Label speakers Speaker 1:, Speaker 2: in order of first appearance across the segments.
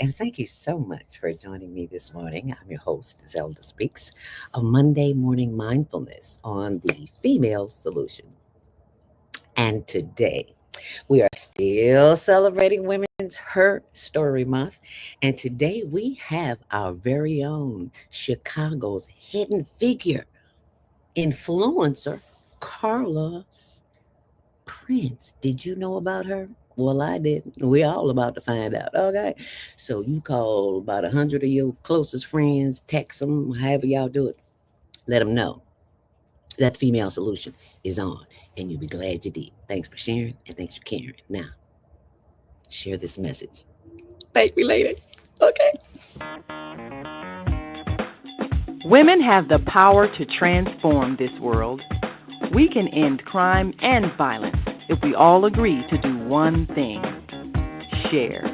Speaker 1: And thank you so much for joining me this morning. I'm your host, Zelda Speaks, of Monday Morning Mindfulness on the Female Solution. And today, we are still celebrating Women's Her Story Month. And today, we have our very own Chicago's hidden figure, influencer, Carla's Prince. Did you know about her? Well, I didn't. We're all about to find out. Okay. So you call about 100 of your closest friends, text them, however y'all do it. Let them know that the female solution is on, and you'll be glad you did. Thanks for sharing, and thanks for caring. Now, share this message. Thank me later. Okay.
Speaker 2: Women have the power to transform this world. We can end crime and violence if we all agree to do one thing: share.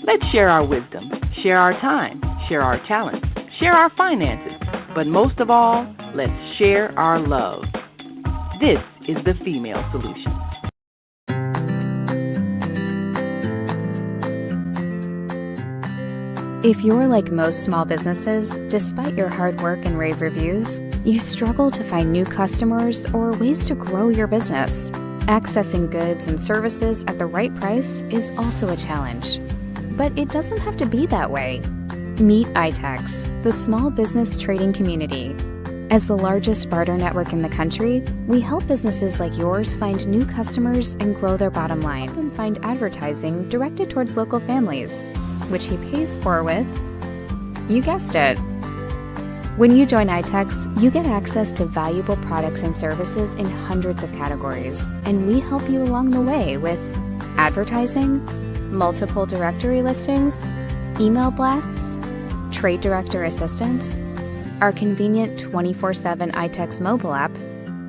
Speaker 2: Let's share our wisdom, share our time, share our talents, share our finances, but most of all, let's share our love. This is the Female Solution.
Speaker 3: If you're like most small businesses, despite your hard work and rave reviews, you struggle to find new customers or ways to grow your business. Accessing goods and services at the right price is also a challenge. But it doesn't have to be that way. Meet iTex, the small business trading community. As the largest barter network in the country, we help businesses like yours find new customers and grow their bottom line, and find advertising directed towards local families, which he pays for with, you guessed it. When you join iTex, you get access to valuable products and services in hundreds of categories, and we help you along the way with advertising, multiple directory listings, email blasts, trade director assistance, our convenient 24/7 iTex mobile app,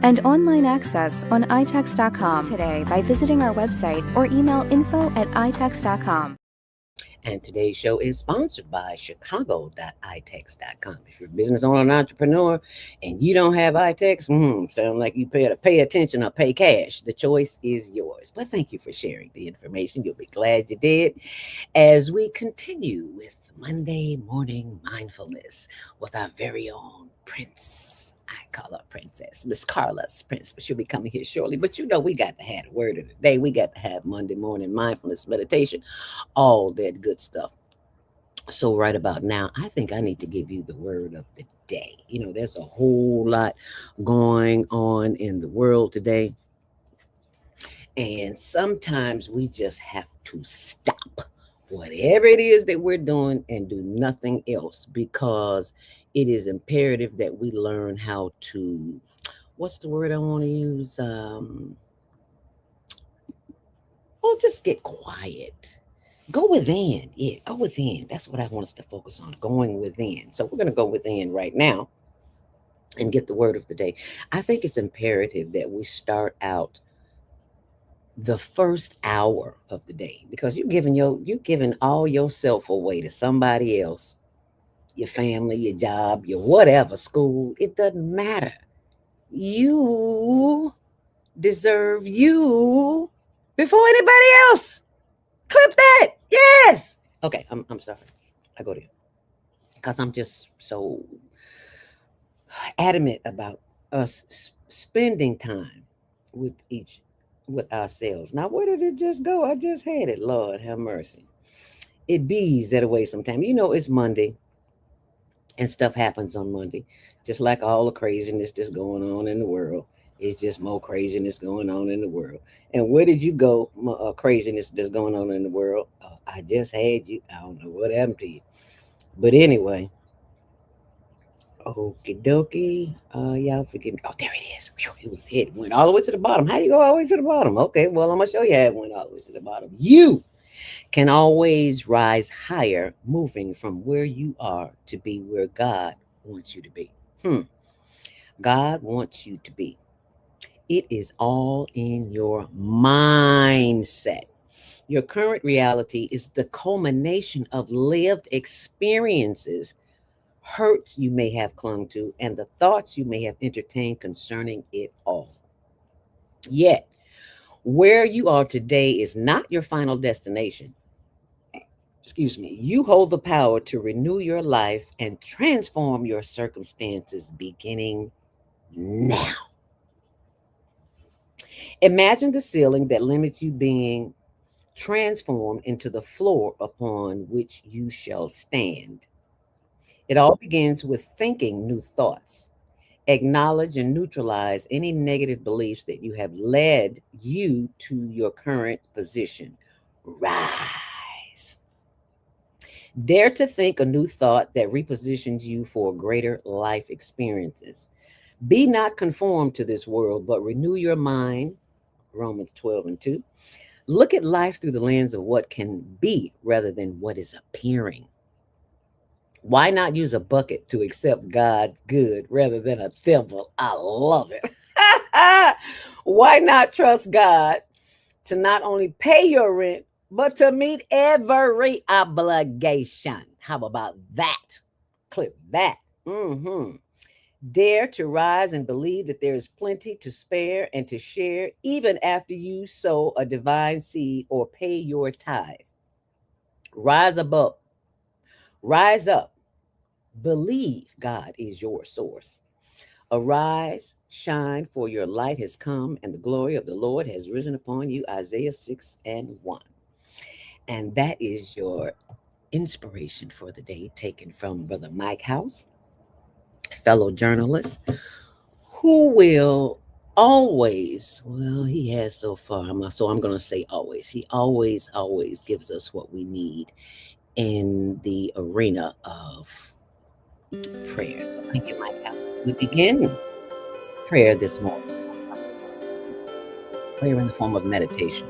Speaker 3: and online access on itex.com today by visiting our website or email info@itex.com.
Speaker 1: And today's show is sponsored by chicago.itex.com. If you're a business owner and entrepreneur and you don't have iTex, sound like you better pay attention or pay cash. The choice is yours. But thank you for sharing the information. You'll be glad you did. As we continue with Monday Morning Mindfulness with our very own Prince. I call her Princess, Miss Carla's Prince, but she'll be coming here shortly. But you know, we got to have the word of the day. We got to have Monday morning mindfulness meditation, all that good stuff. So, right about now, I think I need to give you the word of the day. You know, there's a whole lot going on in the world today. And sometimes we just have to stop whatever it is that we're doing and do nothing else because it is imperative that we learn how to, what's the word I want to use? Just get quiet. Go within. Yeah, go within. That's what I want us to focus on, going within. So we're going to go within right now and get the word of the day. I think it's imperative that we start out the first hour of the day because you're giving all yourself away to somebody else, your family, your job, your whatever, school. It doesn't matter. You deserve you before anybody else. Clip that. Yes. Okay, I'm sorry. I go there because I'm just so adamant about us spending time with with ourselves. Now, where did it just go? I just had it. Lord have mercy. It bees that away sometime. You know, it's Monday and stuff happens on Monday, just like all the craziness that's going on in the world. It's just more craziness going on in the world. And where did you go? Craziness that's going on in the world. I just had you. I don't know what happened to you. But anyway, okie dokie. Y'all forgive me. Oh, there it is. Whew, it went all the way to the bottom. How you go all the way to the bottom? Okay, well, I'm gonna show you how it went all the way to the bottom. You can always rise higher, moving from where you are to be where God wants you to be. God wants you to be. It is all in your mindset. Your current reality is the culmination of lived experiences, hurts you may have clung to, and the thoughts you may have entertained concerning it all. Yet, where you are today is not your final destination. excuse me, you hold the power to renew your life and transform your circumstances beginning now. Imagine the ceiling that limits you being transformed into the floor upon which you shall stand. It all begins with thinking new thoughts. Acknowledge and neutralize any negative beliefs that you have led you to your current position. Rise. Dare to think a new thought that repositions you for greater life experiences. Be not conformed to this world, but renew your mind. Romans 12:2. Look at life through the lens of what can be rather than what is appearing. Why not use a bucket to accept God's good rather than a thimble? I love it. Why not trust God to not only pay your rent, but to meet every obligation? How about that? Clip that. Dare to rise and believe that there is plenty to spare and to share, even after you sow a divine seed or pay your tithe. Rise above, rise up, believe God is your source. Arise, shine, for your light has come, and the glory of the Lord has risen upon you. Isaiah 6:1. And that is your inspiration for the day, taken from Brother Mike House, fellow journalist, who will always, well, he has so far, so I'm going to say always. He always gives us what we need in the arena of prayer. So thank you, Mike House. We begin prayer this morning. Prayer in the form of meditation.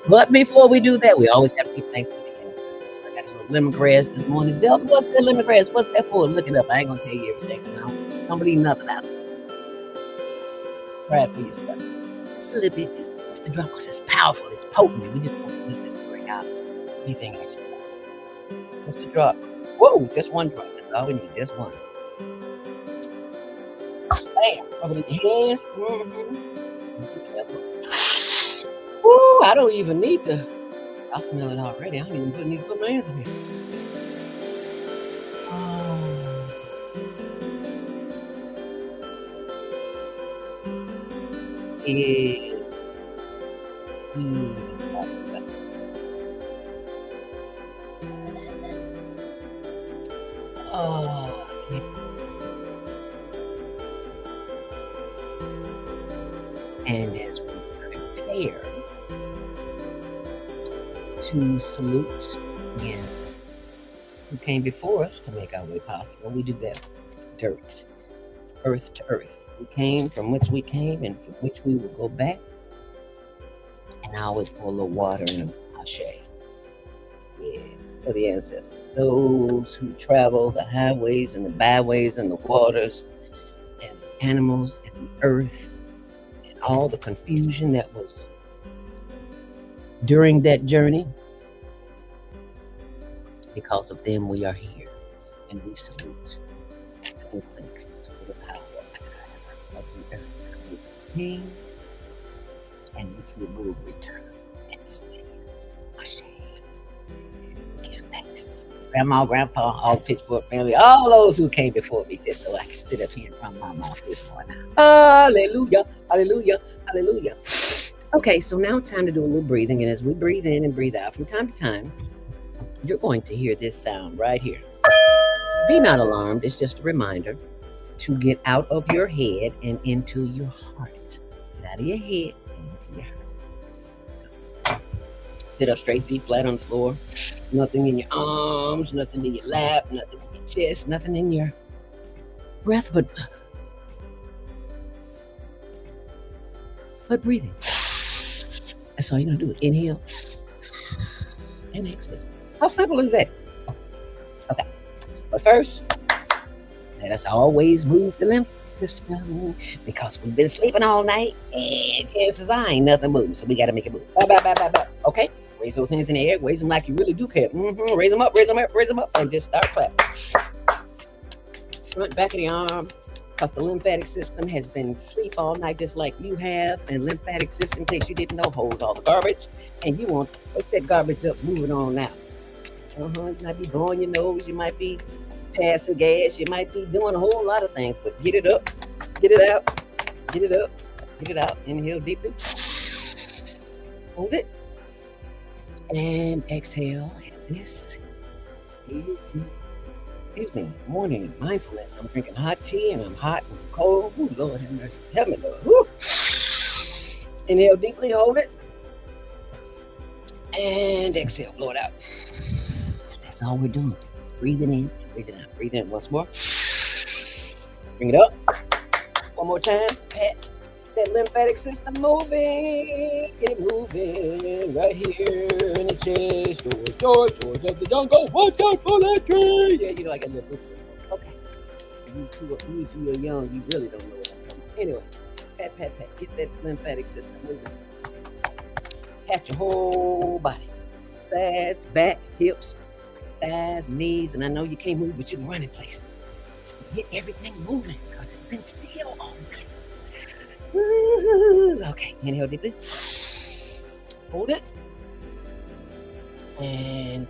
Speaker 1: But before we do that, we always have to give thanks to the ancestors. I got a little lemongrass this morning. Zelda, what's that lemongrass? What's that for? Look it up. I ain't gonna tell you everything. I don't believe nothing I say. Try it for yourself. Just a little bit, just the drop, because it's powerful, it's potent. We just want to just bring out everything exercise. Just a drop. Whoa, just one drop. That's all we need. Just one. Bam. Rub it in your hands. Woo, I don't even need to. I smell it already. I don't even need to put my hands in here. And as we prepare to salute the ancestors who came before us to make our way possible, we do that dirt, earth to earth. We came from which we came and from which we will go back. And I always pour a little water in a ashe. Yeah, for the ancestors, those who travel the highways and the byways and the waters and the animals and the earth and all the confusion that was during that journey. Because of them, we are here, and we salute and thanks for the power of the earth which came and which will return in space. Ashe. Give thanks. Grandma, Grandpa, all the Pitchfork family, all those who came before me, just so I can sit up here and run my mouth this morning. Hallelujah, hallelujah, hallelujah. Okay, so now it's time to do a little breathing, and as we breathe in and breathe out from time to time, you're going to hear this sound right here. Be not alarmed. It's just a reminder to get out of your head and into your heart. Get out of your head and into your heart. So, sit up straight, feet flat on the floor. Nothing in your arms, nothing in your lap, nothing in your chest, nothing in your breath, but breathing. That's all you're going to do. Inhale and exhale. How simple is that? Okay. But first, let us always move the lymph system, because we've been sleeping all night and chances are ain't nothing moving. So we got to make it move. Okay? Raise those hands in the air. Raise them like you really do care. Raise them up, raise them up, raise them up, and just start clapping. Front, back of the arm, because the lymphatic system has been asleep all night just like you have. And lymphatic system, in case you didn't know, holds all the garbage. And you want to take that garbage up, move it on out. You might be blowing your nose, you might be passing gas, you might be doing a whole lot of things, but get it up, get it out, get it up, get it out. Inhale deeply, hold it, and exhale. And this is, excuse me, morning mindfulness. I'm drinking hot tea and I'm hot and cold. Ooh, Lord have mercy. Help me, Lord. Woo. Inhale deeply, hold it, and exhale, blow it out. That's all we're doing. It's breathing in, breathing out. Breathe in once more. Bring it up. One more time. Pat that lymphatic system moving. Get it moving right here in the chest. George of the jungle. Watch out for that tree. Yeah, you know, like a little. Okay. You two are young. You really don't know what I'm talking about. Anyway, pat, pat, pat. Get that lymphatic system moving. Pat your whole body. Sides, back, hips, thighs, knees. And I know you can't move, but you can run in place. Just to get everything moving because it's been still all night. Okay, inhale deeply. Hold it. And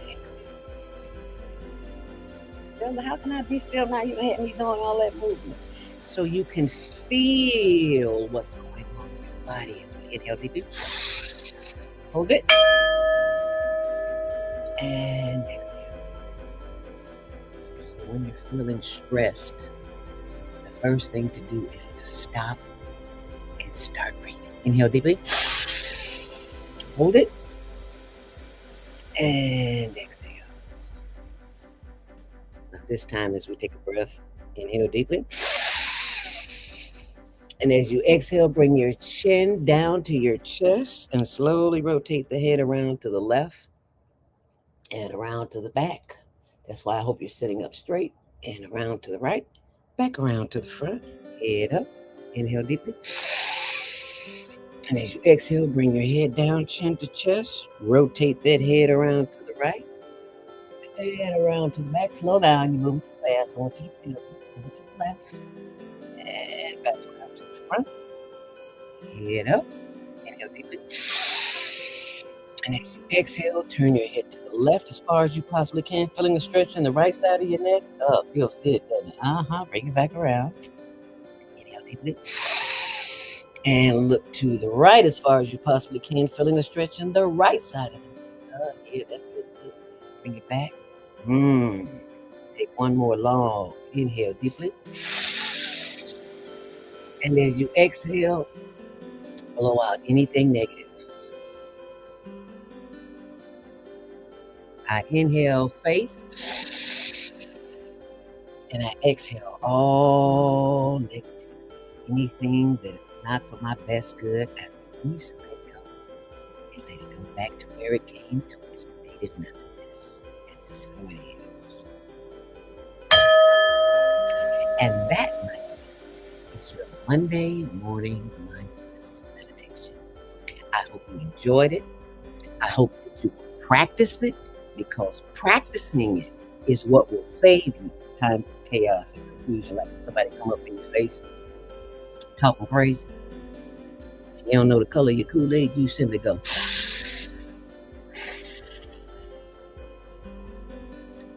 Speaker 1: exhale. How can I be still now? You had me doing all that movement. So you can feel what's going on in your body as we inhale deeply. Hold it. And exhale. So when you're feeling stressed, the first thing to do is to stop and start breathing. Inhale deeply. Hold it. And exhale. Now this time as we take a breath, inhale deeply. And as you exhale, bring your chin down to your chest and slowly rotate the head around to the left and around to the back. That's why I hope you're sitting up straight and around to the right, back around to the front, head up, inhale deeply. And as you exhale, bring your head down, chin to chest, rotate that head around to the right, and around to the back. Slow down, you're moving too fast. I want you to feel this. Over to the left, and back around to the front, head up, inhale deeply. And as you exhale, turn your head to the left as far as you possibly can, feeling a stretch in the right side of your neck. Oh, feels good, doesn't it? Bring it back around. Inhale deeply. And look to the right as far as you possibly can, feeling a stretch in the right side of the neck. Yeah, that feels good. Bring it back. Take one more long inhale deeply. And as you exhale, blow out anything negative. I inhale faith, and I exhale all negative. Anything that is not for my best good, I release and let it go. And let it go back to where it came to its native nothingness. And so it is. And that, my friend, is your Monday morning mindfulness meditation. I hope you enjoyed it. I hope that you will practice it, because practicing it is what will save you times of chaos and confusion. Like somebody come up in your face talking crazy, and you don't know the color of your Kool-Aid, you simply go.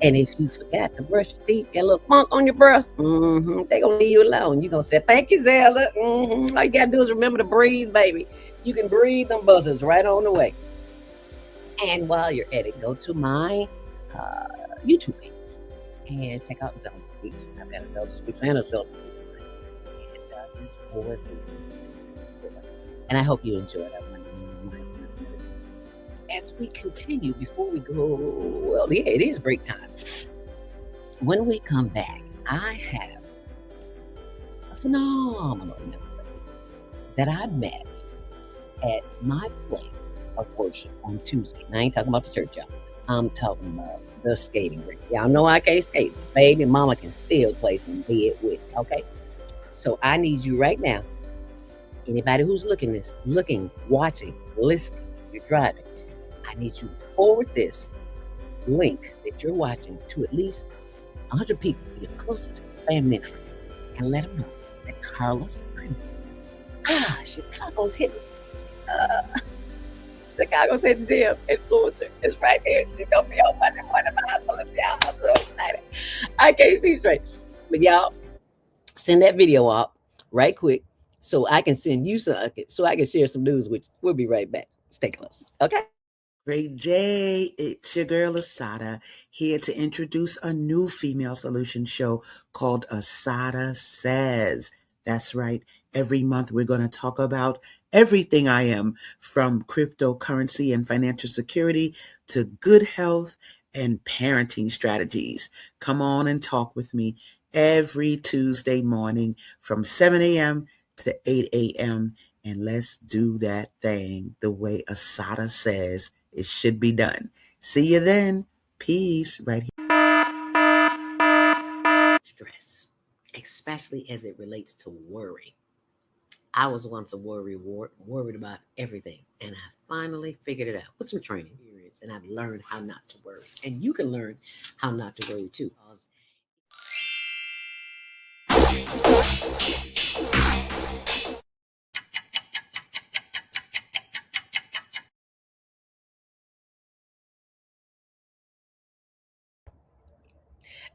Speaker 1: And if you forgot to brush your teeth, got a little funk on your breath, they're going to leave you alone. You're going to say, thank you, Zelda. All you got to do is remember to breathe, baby. You can breathe them buzzers right on the way. And while you're at it, go to my YouTube page and check out Zelda Speaks. I've got a Zelda Speaks and a Zelda Speaks. And I hope you enjoyed our mindfulness meditation. As we continue, before we go, well, yeah, it is break time. When we come back, I have a phenomenal young lady that I met at my place of worship on Tuesday. And I ain't talking about the church, y'all. I'm talking about the skating rink. Y'all know I can't skate. Baby, mama can still play some dead whist, okay? So I need you right now, anybody who's looking, watching, listening, you're driving, I need you to forward this link that you're watching to at least 100 people, your closest family and friends, and let them know Carlos Prince. Chicago's hidden. Uh, Chicago's hidden gem influencer is right here. She's gonna be on Monday morning. Y'all, I'm so excited. I can't see straight, but y'all send that video up right quick so I can send you some, so I can share some news. Which we'll be right back. Stay close, okay?
Speaker 4: Great day. It's your girl Asada here to introduce a new female solution show called Asada Says. That's right. Every month we're going to talk about everything I am, from cryptocurrency and financial security to good health and parenting strategies. Come on and talk with me every Tuesday morning from 7 a.m. to 8 a.m. And let's do that thing the way Asada says it should be done. See you then. Peace right here.
Speaker 1: Stress, especially as it relates to worry. I was once a worried about everything, and I finally figured it out with some training experience, and I've learned how not to worry. And you can learn how not to worry too.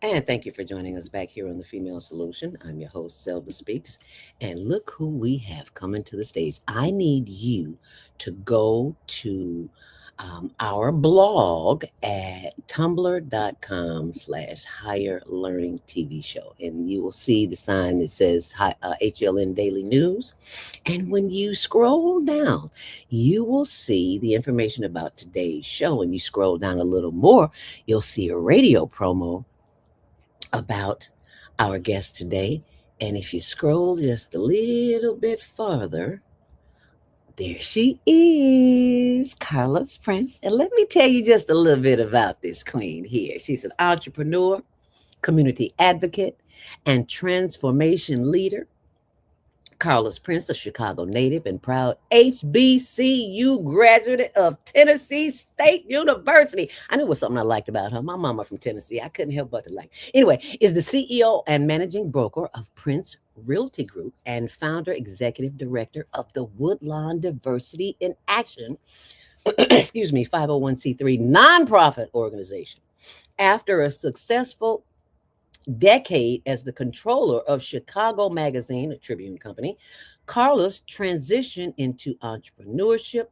Speaker 1: And thank you for joining us back here on The Female Solution. I'm your host, Zelda Speaks. And look who we have coming to the stage. I need you to go to our blog at tumblr.com/higher learning TV show. And you will see the sign that says HLN Daily News. And when you scroll down, you will see the information about today's show. And you scroll down a little more, you'll see a radio promo about our guest today. And if you scroll just a little bit farther, there she is, Carla's Prince. And let me tell you just a little bit about this queen here. She's an entrepreneur, community advocate, and transformation leader. Carlos Prince, a Chicago native and proud HBCU graduate of Tennessee State University. I knew it was something I liked about her. My mama from Tennessee. I couldn't help but to like. Anyway, is the CEO and managing broker of Prince Realty Group and founder executive director of the Woodlawn Diversity in Action, excuse me, 501c3 nonprofit organization. After a successful decade as the controller of Chicago Magazine, a Tribune company, Carlos transitioned into entrepreneurship,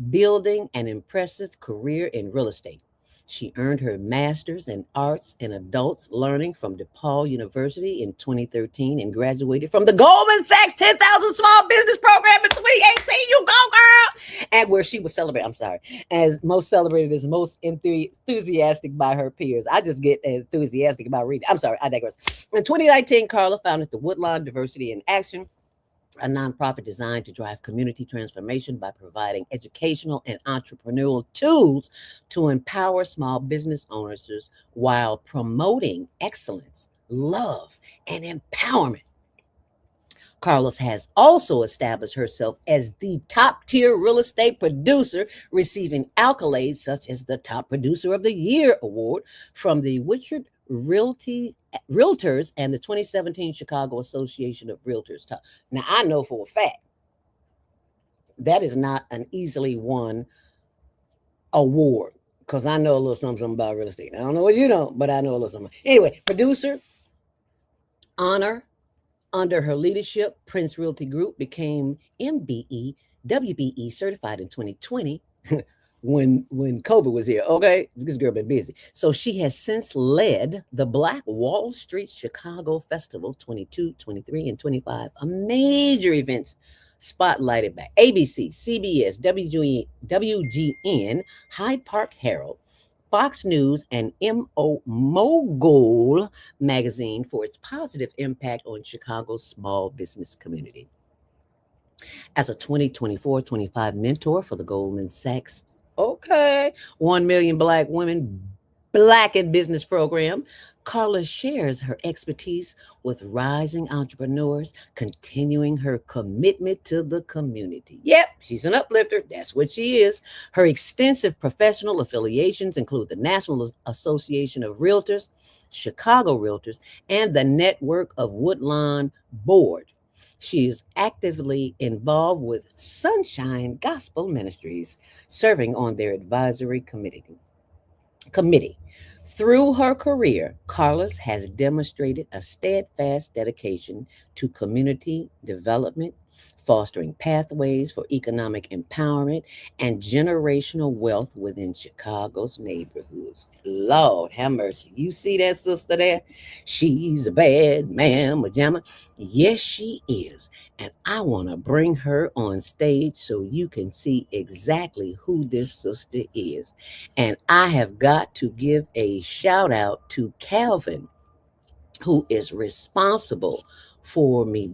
Speaker 1: building an impressive career in real estate. She earned her master's in arts and adults learning from DePaul University in 2013 and graduated from the Goldman Sachs 10,000 Small Business Program in 2018. You go, girl! And where she was celebrated, as most celebrated as most enthusiastic by her peers. I just get enthusiastic about reading. I digress. In 2019, Carla founded the Woodlawn Diversity in Action, a nonprofit designed to drive community transformation by providing educational and entrepreneurial tools to empower small business owners while promoting excellence, love, and empowerment. Carlos has also established herself as the top tier real estate producer, receiving accolades such as the Top Producer of the Year award from the Richard Realtors and the 2017 Chicago Association of Realtors. Now, I know for a fact that is not an easily won award, because I know a little something about real estate. I don't know what you know, but I know a little something. Anyway, producer, honor. Under her leadership, Prince Realty Group became MBE, WBE certified in 2020 when COVID was here. Okay, this girl been busy. So she has since led the Black Wall Street Chicago Festival 22, 23, and 25, a major events spotlighted by ABC, CBS, WGN, Hyde Park Herald, Fox News, and Mogul magazine for its positive impact on Chicago's small business community. As a 2024-25 mentor for the Goldman Sachs, 1 million Black women Black in Business program, Carla shares her expertise with rising entrepreneurs, continuing her commitment to the community. Yep, she's an uplifter. That's what she is. Her extensive professional affiliations include the National Association of Realtors, Chicago Realtors, and the Network of Woodlawn Board. She is actively involved with Sunshine Gospel Ministries, serving on their advisory committee. Through her career, Carlos has demonstrated a steadfast dedication to community development, fostering pathways for economic empowerment and generational wealth within Chicago's neighborhoods. Lord have mercy. You see that sister there? She's a bad mamma jamma. Yes, she is. And I want to bring her on stage so you can see exactly who this sister is. And I have got to give a shout out to Calvin, who is responsible for me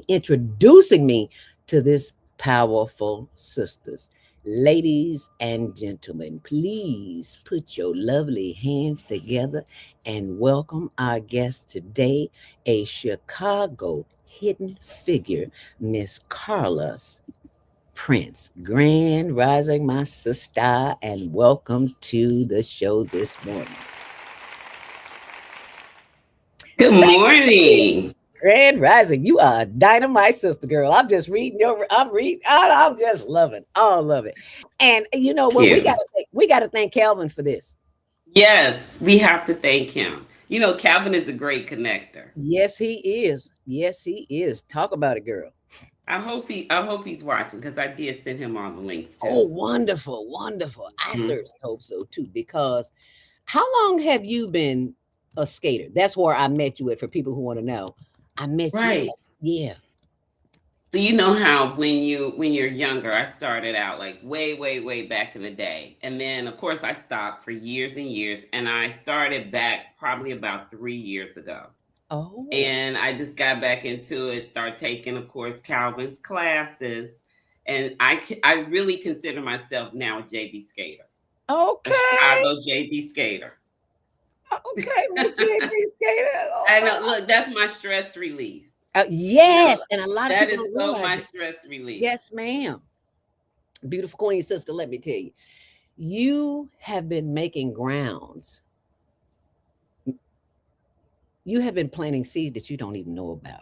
Speaker 1: introducing me to this powerful sisters. Ladies and gentlemen, please put your lovely hands together and welcome our guest today, a Chicago hidden figure, Miss Carla Prince. Grand Rising, my sister, and welcome to the show this morning.
Speaker 5: Good morning.
Speaker 1: Grand Rising, you are a dynamite sister girl. I'm just reading I'm just loving all of it. And you know
Speaker 5: Thank
Speaker 1: what?
Speaker 5: you.
Speaker 1: We gotta thank Calvin for this.
Speaker 5: Yes, we have to thank him. You know, Calvin is a great connector.
Speaker 1: Yes, he is. Yes, he is. Talk about it, girl.
Speaker 5: I hope he's watching because I did send him all the links too.
Speaker 1: Oh, wonderful, wonderful. I
Speaker 5: Mhm.
Speaker 1: certainly hope so too, because how long have you been a skater? That's where I met you at for people who want to know. I met you
Speaker 5: Right.
Speaker 1: yeah.
Speaker 5: So you know how when you're younger, I started out like way back in the day. And then of course I stopped for years and years and I started back probably about 3 years ago.
Speaker 1: Oh,
Speaker 5: And I just got back into it, start taking, of course, Calvin's classes, and I really consider myself now a JB skater, a
Speaker 1: okay.
Speaker 5: Chicago JB skater.
Speaker 1: Okay, well, JB Skater.
Speaker 5: I know, look, that's my stress release. You know,
Speaker 1: Yes, and a lot of
Speaker 5: that
Speaker 1: people
Speaker 5: is
Speaker 1: don't
Speaker 5: so
Speaker 1: realize
Speaker 5: my
Speaker 1: it.
Speaker 5: stress release.
Speaker 1: Yes, ma'am. Beautiful queen sister, let me tell you, you have been making grounds. You have been planting seeds that you don't even know about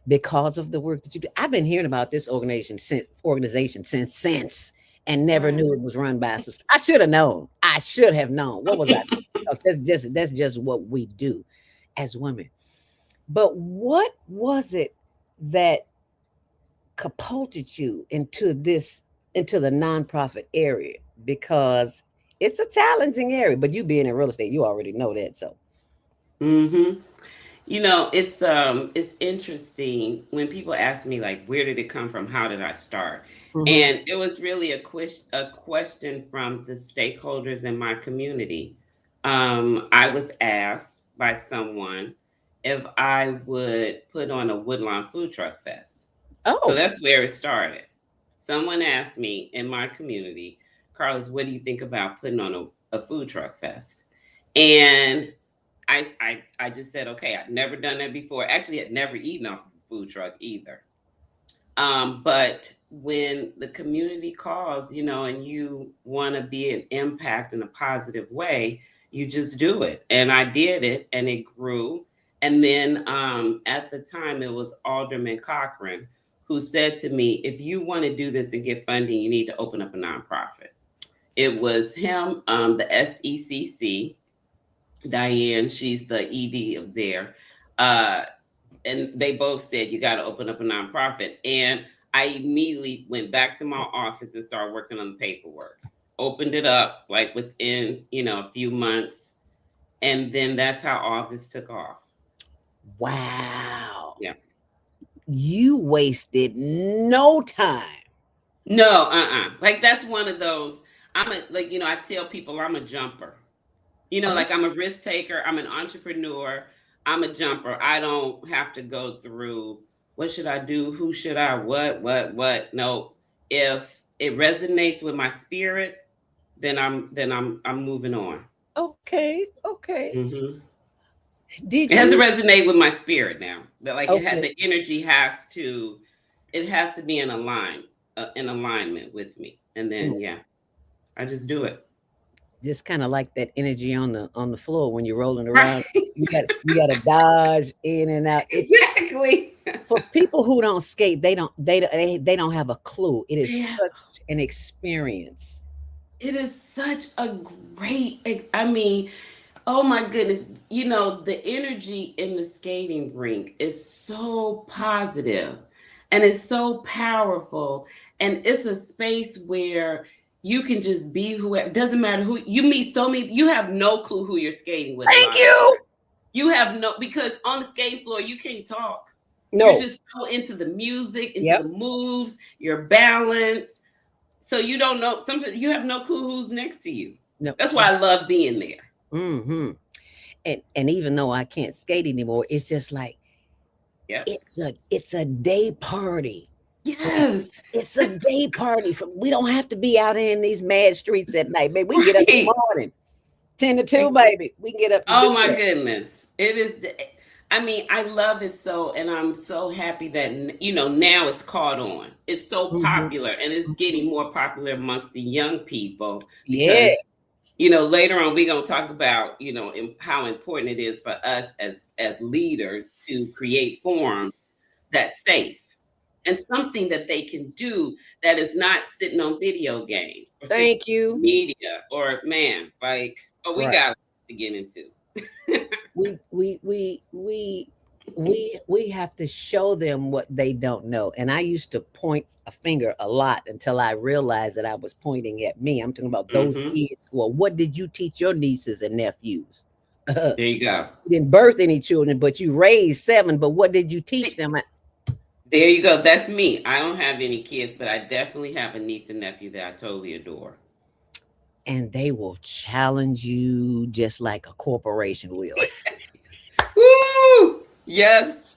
Speaker 1: because of the work that you do. I've been hearing about this organization since and never
Speaker 5: Right.
Speaker 1: knew it was run by a sister. I should have known. I should have known. What was I doing? 'Cause that's just what we do as women. But what was it that catapulted you into the nonprofit area? Because it's a challenging area, but you being in real estate, you already know that. So,
Speaker 5: Hmm. You know, it's interesting when people ask me like, where did it come from? How did I start?
Speaker 1: hmm.
Speaker 5: And it was really a question from the stakeholders in my community. I was asked by someone if I would put on a Woodlawn Food Truck Fest. So
Speaker 1: Oh,
Speaker 5: that's where it started. Someone asked me in my community, Carlos, what do you think about putting on a food truck fest? And I just said, okay, I'd never done that before. Actually, I'd never eaten off of a food truck either. But when the community calls, and you want to be an impact in a positive way, you just do it. And I did it, and it grew. And then at the time, it was Alderman Cochran who said to me, if you want to do this and get funding, you need to open up a nonprofit. It was him, the SECC, Diane, she's the ED of there. Uh, and they both said you got to open up a nonprofit. And I immediately went back to my office and started working on the paperwork. Opened it up like within a few months, and then that's how all this took off.
Speaker 1: wow.
Speaker 5: Yeah.
Speaker 1: You wasted no time.
Speaker 5: No, like that's one of those. I tell people I'm a jumper.
Speaker 1: Oh,
Speaker 5: Like I'm a risk taker, I'm an entrepreneur, I'm a jumper. I don't have to go through what should I do, who should I, what. No, if it resonates with my spirit, then I'm moving on.
Speaker 1: okay, okay.
Speaker 5: Hmm.
Speaker 1: Did
Speaker 5: It has to
Speaker 1: you?
Speaker 5: resonate with my spirit now. That like it had
Speaker 1: Okay,
Speaker 5: the energy has to be in alignment with me, and then
Speaker 1: mm,
Speaker 5: yeah, I just do it.
Speaker 1: Just kind of like that energy on the floor when you're rolling
Speaker 5: Right.
Speaker 1: around. You got to dodge in and out. It's
Speaker 5: Exactly.
Speaker 1: for people who don't skate. They don't have a clue. It is
Speaker 5: Yeah.
Speaker 1: such an experience.
Speaker 5: It is such a I mean, oh my goodness. The energy in the skating rink is so positive and it's so powerful. And it's a space where you can just be whoever, doesn't matter who you meet. So many, you have no clue who you're skating with a
Speaker 1: Thank
Speaker 5: lot of
Speaker 1: you.
Speaker 5: times. You have no, because on the skating floor, you can't talk. You're
Speaker 1: No.
Speaker 5: just so into the music, into the
Speaker 1: Yep.
Speaker 5: moves, your balance. So you don't know. Sometimes you have no clue who's next to you.
Speaker 1: No.
Speaker 5: That's why I love being there.
Speaker 1: Mm-hmm. And even though I can't skate anymore, it's just like
Speaker 5: Yep.
Speaker 1: it's a day party. From
Speaker 5: Yes.
Speaker 1: It's a day party. From We don't have to be out in these mad streets at night, baby. We can get up in the
Speaker 5: Right.
Speaker 1: morning, 10 to 2, baby. We can get up and
Speaker 5: Oh
Speaker 1: do
Speaker 5: my
Speaker 1: that.
Speaker 5: goodness. It is. I mean, I love it so, and I'm so happy that now it's caught on. It's so
Speaker 1: Mm-hmm.
Speaker 5: popular, and it's getting more popular amongst the young people
Speaker 1: Yeah.
Speaker 5: because later on we're gonna talk about how important it is for us as leaders to create forums that's safe and something that they can do that is not sitting on video games or sitting
Speaker 1: Thank
Speaker 5: on
Speaker 1: you.
Speaker 5: media or man, like, oh, we
Speaker 1: Right.
Speaker 5: got to get into.
Speaker 1: We have to show them what they don't know. And I used to point a finger a lot until I realized that I was pointing at me. I'm talking about those
Speaker 5: Hmm.
Speaker 1: kids. Well, what did you teach your nieces and nephews? You
Speaker 5: There you go.
Speaker 1: didn't birth any children, but you raised 7. But what did you teach them?
Speaker 5: There you go. That's me. I don't have any kids, but I definitely have a niece and nephew that I totally adore.
Speaker 1: And they will challenge you just like a corporation will.
Speaker 5: Woo! Yes.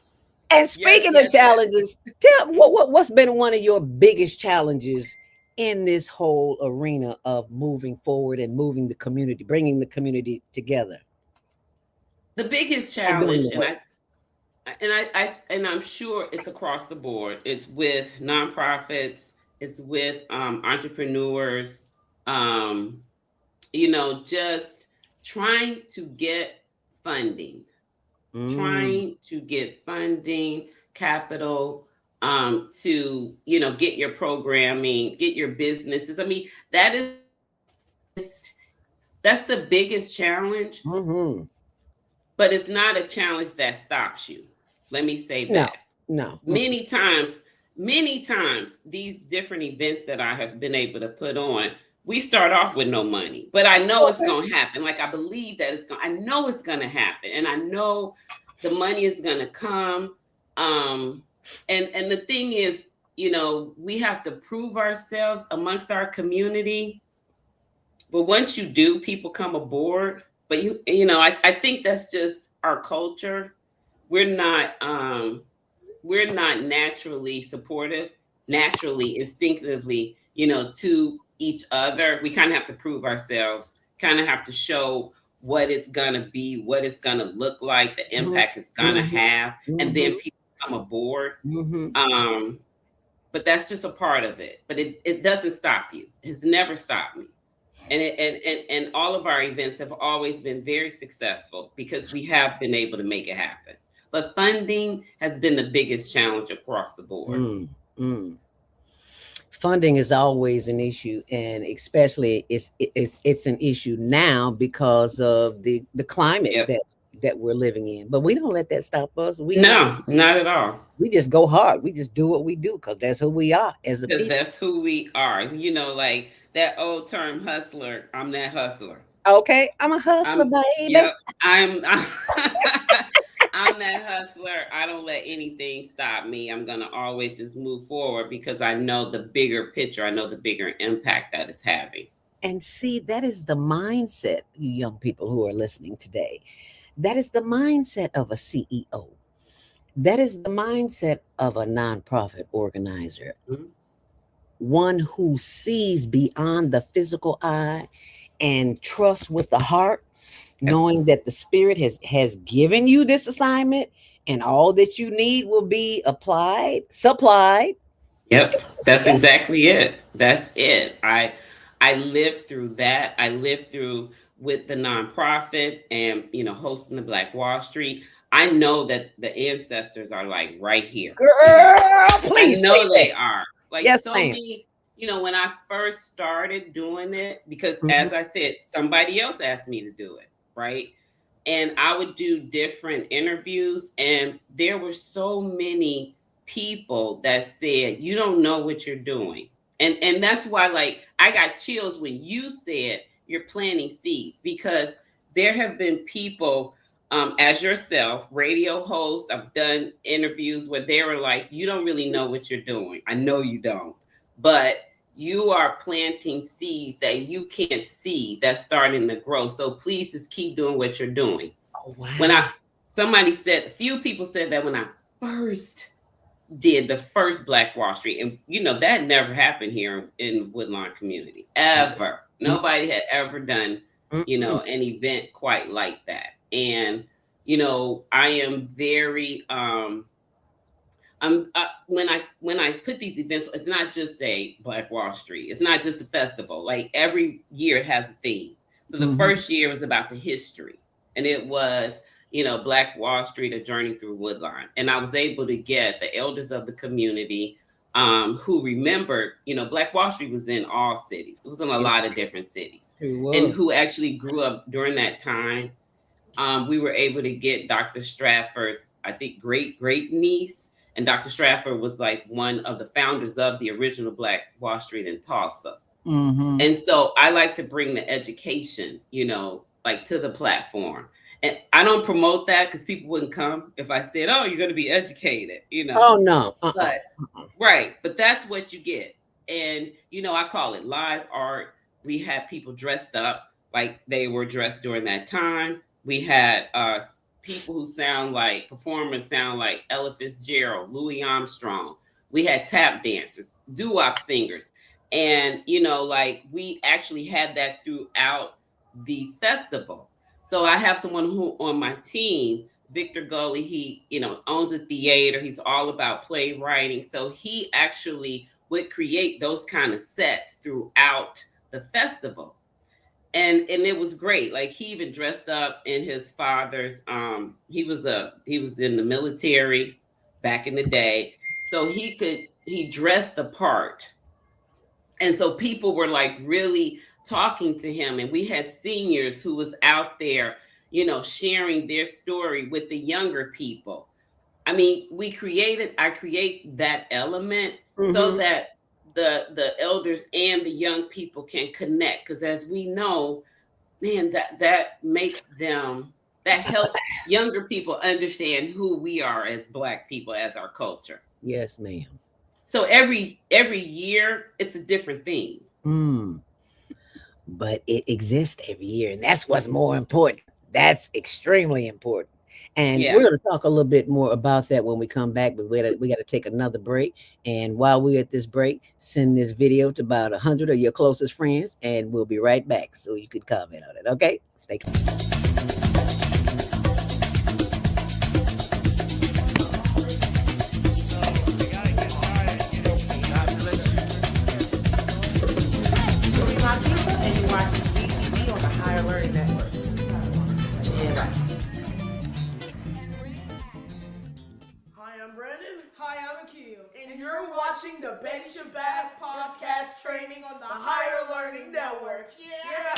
Speaker 1: And
Speaker 5: Yes,
Speaker 1: speaking of
Speaker 5: yes, yes.
Speaker 1: challenges, tell what's been one of your biggest challenges in this whole arena of moving forward and moving the community, bringing the community together,
Speaker 5: The biggest
Speaker 1: and doing
Speaker 5: challenge,
Speaker 1: the work.
Speaker 5: and I'm sure it's across the board. It's with nonprofits. It's with entrepreneurs. Um, just trying to get funding,
Speaker 1: Mm,
Speaker 5: capital, to get your programming, get your businesses. I mean, that's the biggest challenge,
Speaker 1: hmm.
Speaker 5: but it's not a challenge that stops you. Let me say
Speaker 1: No,
Speaker 5: that.
Speaker 1: no.
Speaker 5: Many times, these different events that I have been able to put on, we start off with no money, but I know it's
Speaker 1: Okay.
Speaker 5: going to happen. Like, I believe that I know it's going to happen, and I know the money is going to come. Um, and the thing is, we have to prove ourselves amongst our community. But once you do, people come aboard. But I think that's just our culture. We're not we're not naturally supportive, naturally, instinctively, to each other. We kind of have to prove ourselves, kind of have to show what it's gonna be, what it's gonna look like, the
Speaker 1: Hmm.
Speaker 5: impact it's gonna
Speaker 1: Hmm.
Speaker 5: have, and then
Speaker 1: Hmm.
Speaker 5: people come aboard.
Speaker 1: Hmm.
Speaker 5: Um, but that's just a part of it. But it doesn't stop you. It's never stopped me. And all of our events have always been very successful because we have been able to make it happen. But funding has been the biggest challenge across the board.
Speaker 1: Mm, mm. Funding is always an issue, and especially it's an issue now because of the climate
Speaker 5: Yep.
Speaker 1: that we're living in. But we don't let that stop us.
Speaker 5: No, not at all.
Speaker 1: We just go hard. We just do what we do because that's who we are as a
Speaker 5: Because
Speaker 1: people.
Speaker 5: that's who we are. Like that old term hustler. I'm that hustler.
Speaker 1: Okay, I'm a hustler,
Speaker 5: I'm
Speaker 1: baby.
Speaker 5: yep. I'm I'm that hustler. I don't let anything stop me. I'm gonna always just move forward because I know the bigger picture. I know the bigger impact that it's having.
Speaker 1: And see, that is the mindset, you young people who are listening today. That is the mindset of a CEO. That is the mindset of a nonprofit organizer,
Speaker 5: Mhm.
Speaker 1: one who sees beyond the physical eye and trusts with the heart,
Speaker 5: Yep.
Speaker 1: knowing that the spirit has given you this assignment and all that you need will be supplied.
Speaker 5: Yep, that's
Speaker 1: That's
Speaker 5: exactly it. That's it. I I lived through that. I lived through with the nonprofit and, hosting the Black Wall Street. I know that the ancestors are like right here.
Speaker 1: Girl, please
Speaker 5: I know
Speaker 1: say
Speaker 5: they
Speaker 1: that.
Speaker 5: are. Like
Speaker 1: Yes,
Speaker 5: so
Speaker 1: ma'am.
Speaker 5: many, when I first started doing it, because
Speaker 1: Mhm.
Speaker 5: as I said, somebody else asked me to do it, right? And I would do different interviews, and there were so many people that said, you don't know what you're doing. And that's why, like, I got chills when you said you're planting seeds, because there have been people, as yourself, radio host. I've done interviews where they were like, you don't really know what you're doing. I know you don't, but you are planting seeds that you can't see that's starting to grow. So please just keep doing what you're doing.
Speaker 1: Oh, wow.
Speaker 5: When a few people said that when I first did the first Black Wall Street, and that never happened here in Woodlawn community ever. Nobody had ever done an event quite like that. And I am very when I put these events, it's not just a Black Wall Street. It's not just a festival. Like every year it has a theme. So the first year was about the history, and it was Black Wall Street, a journey through Woodlawn. And I was able to get the elders of the community who remembered, Black Wall Street was in all cities. It was in a lot of different cities, and who actually grew up during that time. We were able to get Dr. Stratford's, I think, great niece. And Dr. Stratford was like one of the founders of the original Black Wall Street in Tulsa. And so I like to bring the education, like to the platform. And I don't promote that because people wouldn't come if I said, oh, you're going to be educated,
Speaker 1: Oh, no.
Speaker 5: But, right. But that's what you get. And, I call it live art. We had people dressed up like they were dressed during that time. We had people who performers sound like Ella Fitzgerald, Louis Armstrong. We had tap dancers, doo-wop singers. And, we actually had that throughout the festival. So I have someone who on my team, Victor Gully, he, owns a theater. He's all about playwriting. So he actually would create those kind of sets throughout the festival. And it was great. Like he even dressed up in his father's, he was in the military back in the day. So he dressed the part. And so people were like really talking to him. And we had seniors who was out there, sharing their story with the younger people. I mean, I create that element so that the elders and the young people can connect. Because as we know, man, that makes them, that helps younger people understand who we are as Black people, as our culture.
Speaker 1: Yes, ma'am.
Speaker 5: So every year it's a different theme.
Speaker 1: But it exists every year, and that's what's more important. That's extremely important. And we're going to talk a little bit more about that when we come back, but we got to take another break. And while we're at this break, send this video to about 100 of your closest friends, and we'll be right back so you can comment on it. Okay? Stay close.
Speaker 6: And you're watching CTV on the Higher Learning Network. Hi, I'm Brandon.
Speaker 7: Hi, I'm Akil.
Speaker 6: And you're watching the Betty Shabazz podcast training on the Higher Learning Network. Yeah.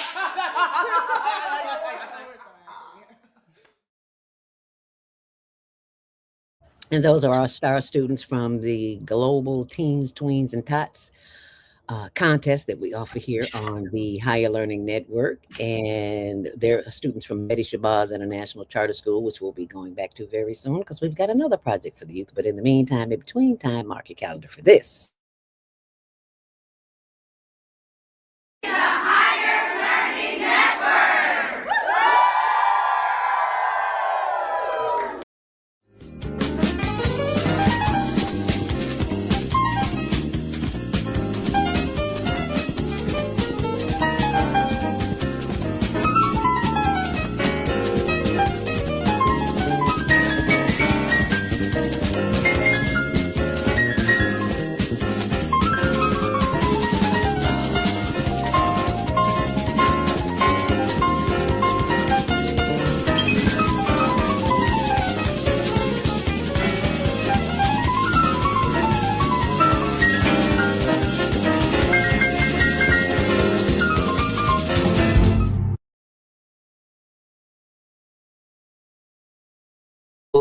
Speaker 1: And those are our star students from the Global Teens, Tweens, and Tots contest that we offer here on the Higher Learning Network. And they're students from Betty Shabazz International Charter School, which we'll be going back to very soon because we've got another project for the youth. But in the meantime, in between time, mark your calendar for this.
Speaker 8: The Higher Learning Network!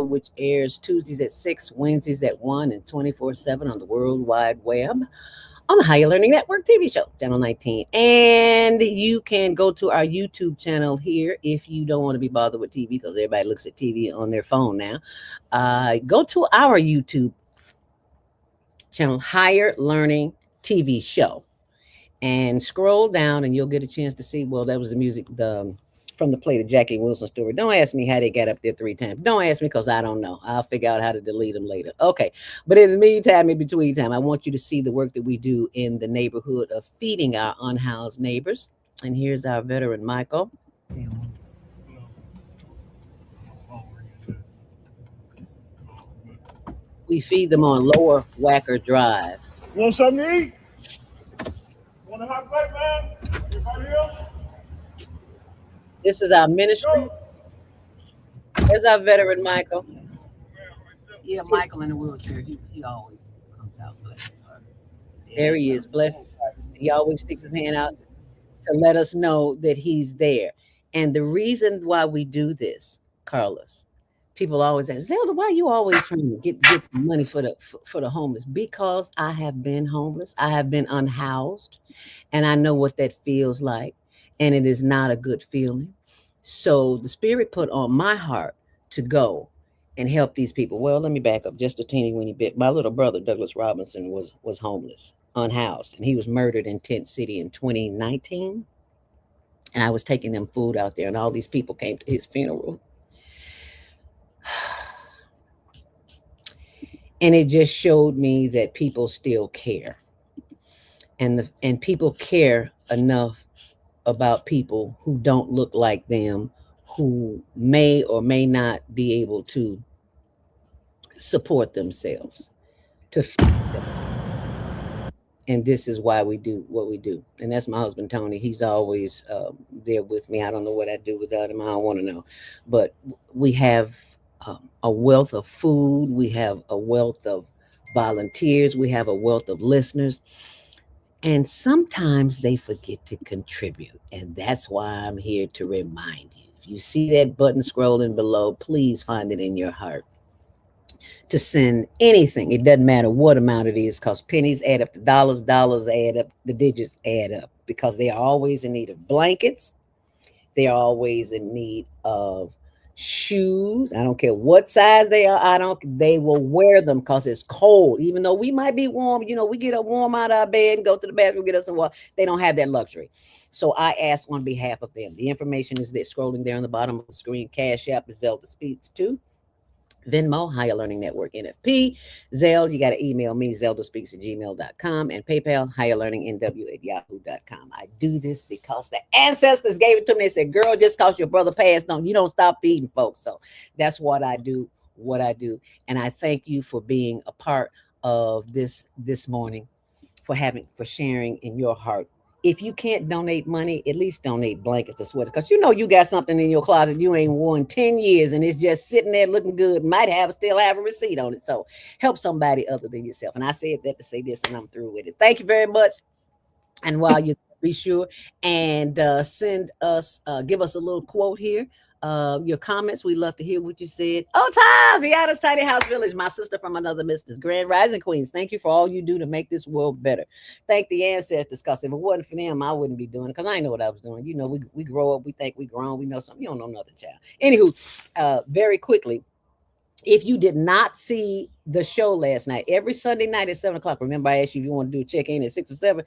Speaker 1: which airs Tuesdays at 6, Wednesdays at 1, and 24/7 on the World Wide Web on the Higher Learning Network TV show, Channel 19. And you can go to our YouTube channel here if you don't want to be bothered with TV because everybody looks at TV on their phone now. Go to our YouTube channel, Higher Learning TV show, and scroll down and you'll get a chance to see, well, that was the music from the play, the Jackie Wilson story. Don't ask me how they got up there 3 times. Don't ask me because I don't know. I'll figure out how to delete them later. Okay. But in the meantime, in between time, I want you to see the work that we do in the neighborhood of feeding our unhoused neighbors. And here's our veteran, Michael. We feed them on Lower Wacker Drive.
Speaker 7: You want something to eat? Want a hot plate, man? Everybody here?
Speaker 1: This is our ministry. There's our veteran, Michael. Yeah, Michael in the wheelchair. He always comes out blessed. There he is, blessed. He always sticks his hand out to let us know that he's there. And the reason why we do this, Carlos, people always ask, Zelda, why are you always trying to get some money for the homeless? Because I have been homeless. I have been unhoused, and I know what that feels like, and it is not a good feeling. So the Spirit put on my heart to go and help these people. Well, let me back up just a teeny weeny bit. My little brother, Douglas Robinson, was homeless, unhoused, and he was murdered in Tent City in 2019. And I was taking them food out there, and all these people came to his funeral. And it just showed me that people still care. And people care enough about people who don't look like them, who may or may not be able to support themselves, to feed them. And this is why we do what we do. And that's my husband, Tony. He's always there with me. I don't know what I'd do without him. I don't want to know. But we have a wealth of food. We have a wealth of volunteers. We have a wealth of listeners. And sometimes they forget to contribute. And that's why I'm here to remind you. If you see that button scrolling below, please find it in your heart to send anything. It doesn't matter what amount it is, because pennies add up to dollars, dollars add up, the digits add up, because they are always in need of blankets. They are always in need of shoes. I don't care what size they are. They will wear them because it's cold. Even though we might be warm, we get up warm out of our bed and go to the bathroom, get us some water. They don't have that luxury. So I ask on behalf of them. The information is there, scrolling there on the bottom of the screen. Cash App is Zelda Speaks too. Venmo, Higher Learning Network, NFP. Zelle, you got to email me, zeldaspeaks@gmail.com, and PayPal, higherlearningnw@yahoo.com. I do this because the ancestors gave it to me. They said, girl, just because your brother passed on, you don't stop feeding folks. So that's what I do, And I thank you for being a part of this morning, for sharing in your heart. If you can't donate money, at least donate blankets or sweaters, because you got something in your closet you ain't worn 10 years and it's just sitting there looking good, might still have a receipt on it. So help somebody other than yourself. And I said that to say this, and I'm through with it. Thank you very much. And while you be sure and send us, give us a little quote here. Your comments. We love to hear what you said. Oh, Tom, Viada's Tiny House Village, my sister from another Mrs. Grand Rising Queens. Thank you for all you do to make this world better. Thank the ancestors, because if it wasn't for them, I wouldn't be doing it, because I know what I was doing. We grow up, we think we grown, we know something. You don't know nothing, child. Anywho, very quickly, if you did not see the show last night, every Sunday night at 7:00, remember I asked you if you want to do a check-in at 6 or 7.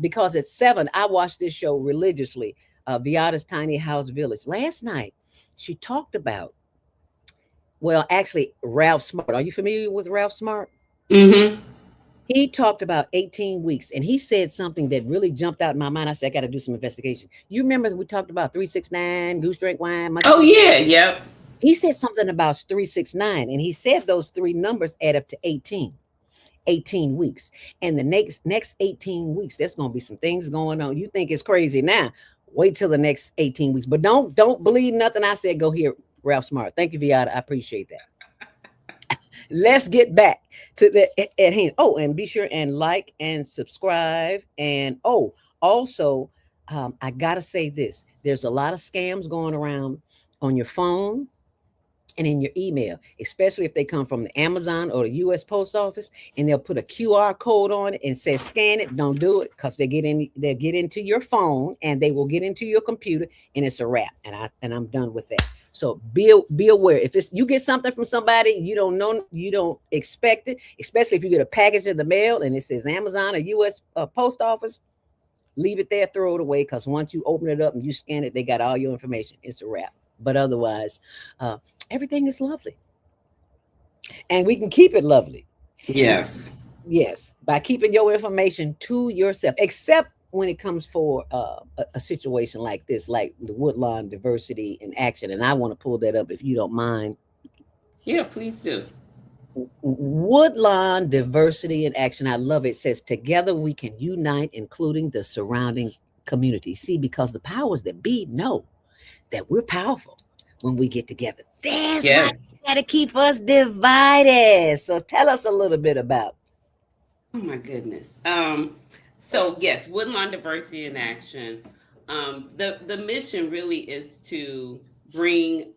Speaker 1: Because at 7, I watched this show religiously. Viada's Tiny House Village. Last night, she talked about, actually, Ralph Smart. Are you familiar with Ralph Smart?
Speaker 5: Mm-hmm.
Speaker 1: He talked about 18 weeks, and he said something that really jumped out in my mind. I said, I got to do some investigation. You remember we talked about 369, Goose Drink Wine?
Speaker 5: Oh, yeah, yep.
Speaker 1: He said something about 369, and he said those 3 numbers add up to 18 weeks. And the next 18 weeks, there's going to be some things going on. You think it's crazy now. Wait till the next 18 weeks. But don't believe nothing I said. Go hear Ralph Smart. Thank you, Viada. I appreciate that. Let's get back to the at hand. Oh, and be sure and like and subscribe. And also, I got to say this. There's a lot of scams going around on your phone, and in your email, especially if they come from the Amazon or the US Post Office, and they'll put a QR code on it and says scan it. Don't do it, because they'll get into your phone and they will get into your computer, and it's a wrap. And I'm done with that. So be aware. If it's you get something from somebody you don't know, you don't expect it, especially if you get a package in the mail and it says Amazon or US Post Office, leave it there, throw it away, because once you open it up and you scan it, they got all your information. It's a wrap. But otherwise, everything is lovely, and we can keep it lovely.
Speaker 5: Yes.
Speaker 1: Yes, by keeping your information to yourself, except when it comes for a situation like this, like the Woodlawn Diversity in Action. And I want to pull that up if you don't mind.
Speaker 5: Yeah, please do.
Speaker 1: Woodlawn Diversity in Action. I love it. It says, together we can unite, including the surrounding community. See, because the powers that be know that we're powerful when we get together. That's why
Speaker 5: Yes.
Speaker 1: they got to keep us divided. So tell us a little bit about.
Speaker 5: Oh my goodness. So yes, Woodlawn Diversity in Action. The mission really is to bring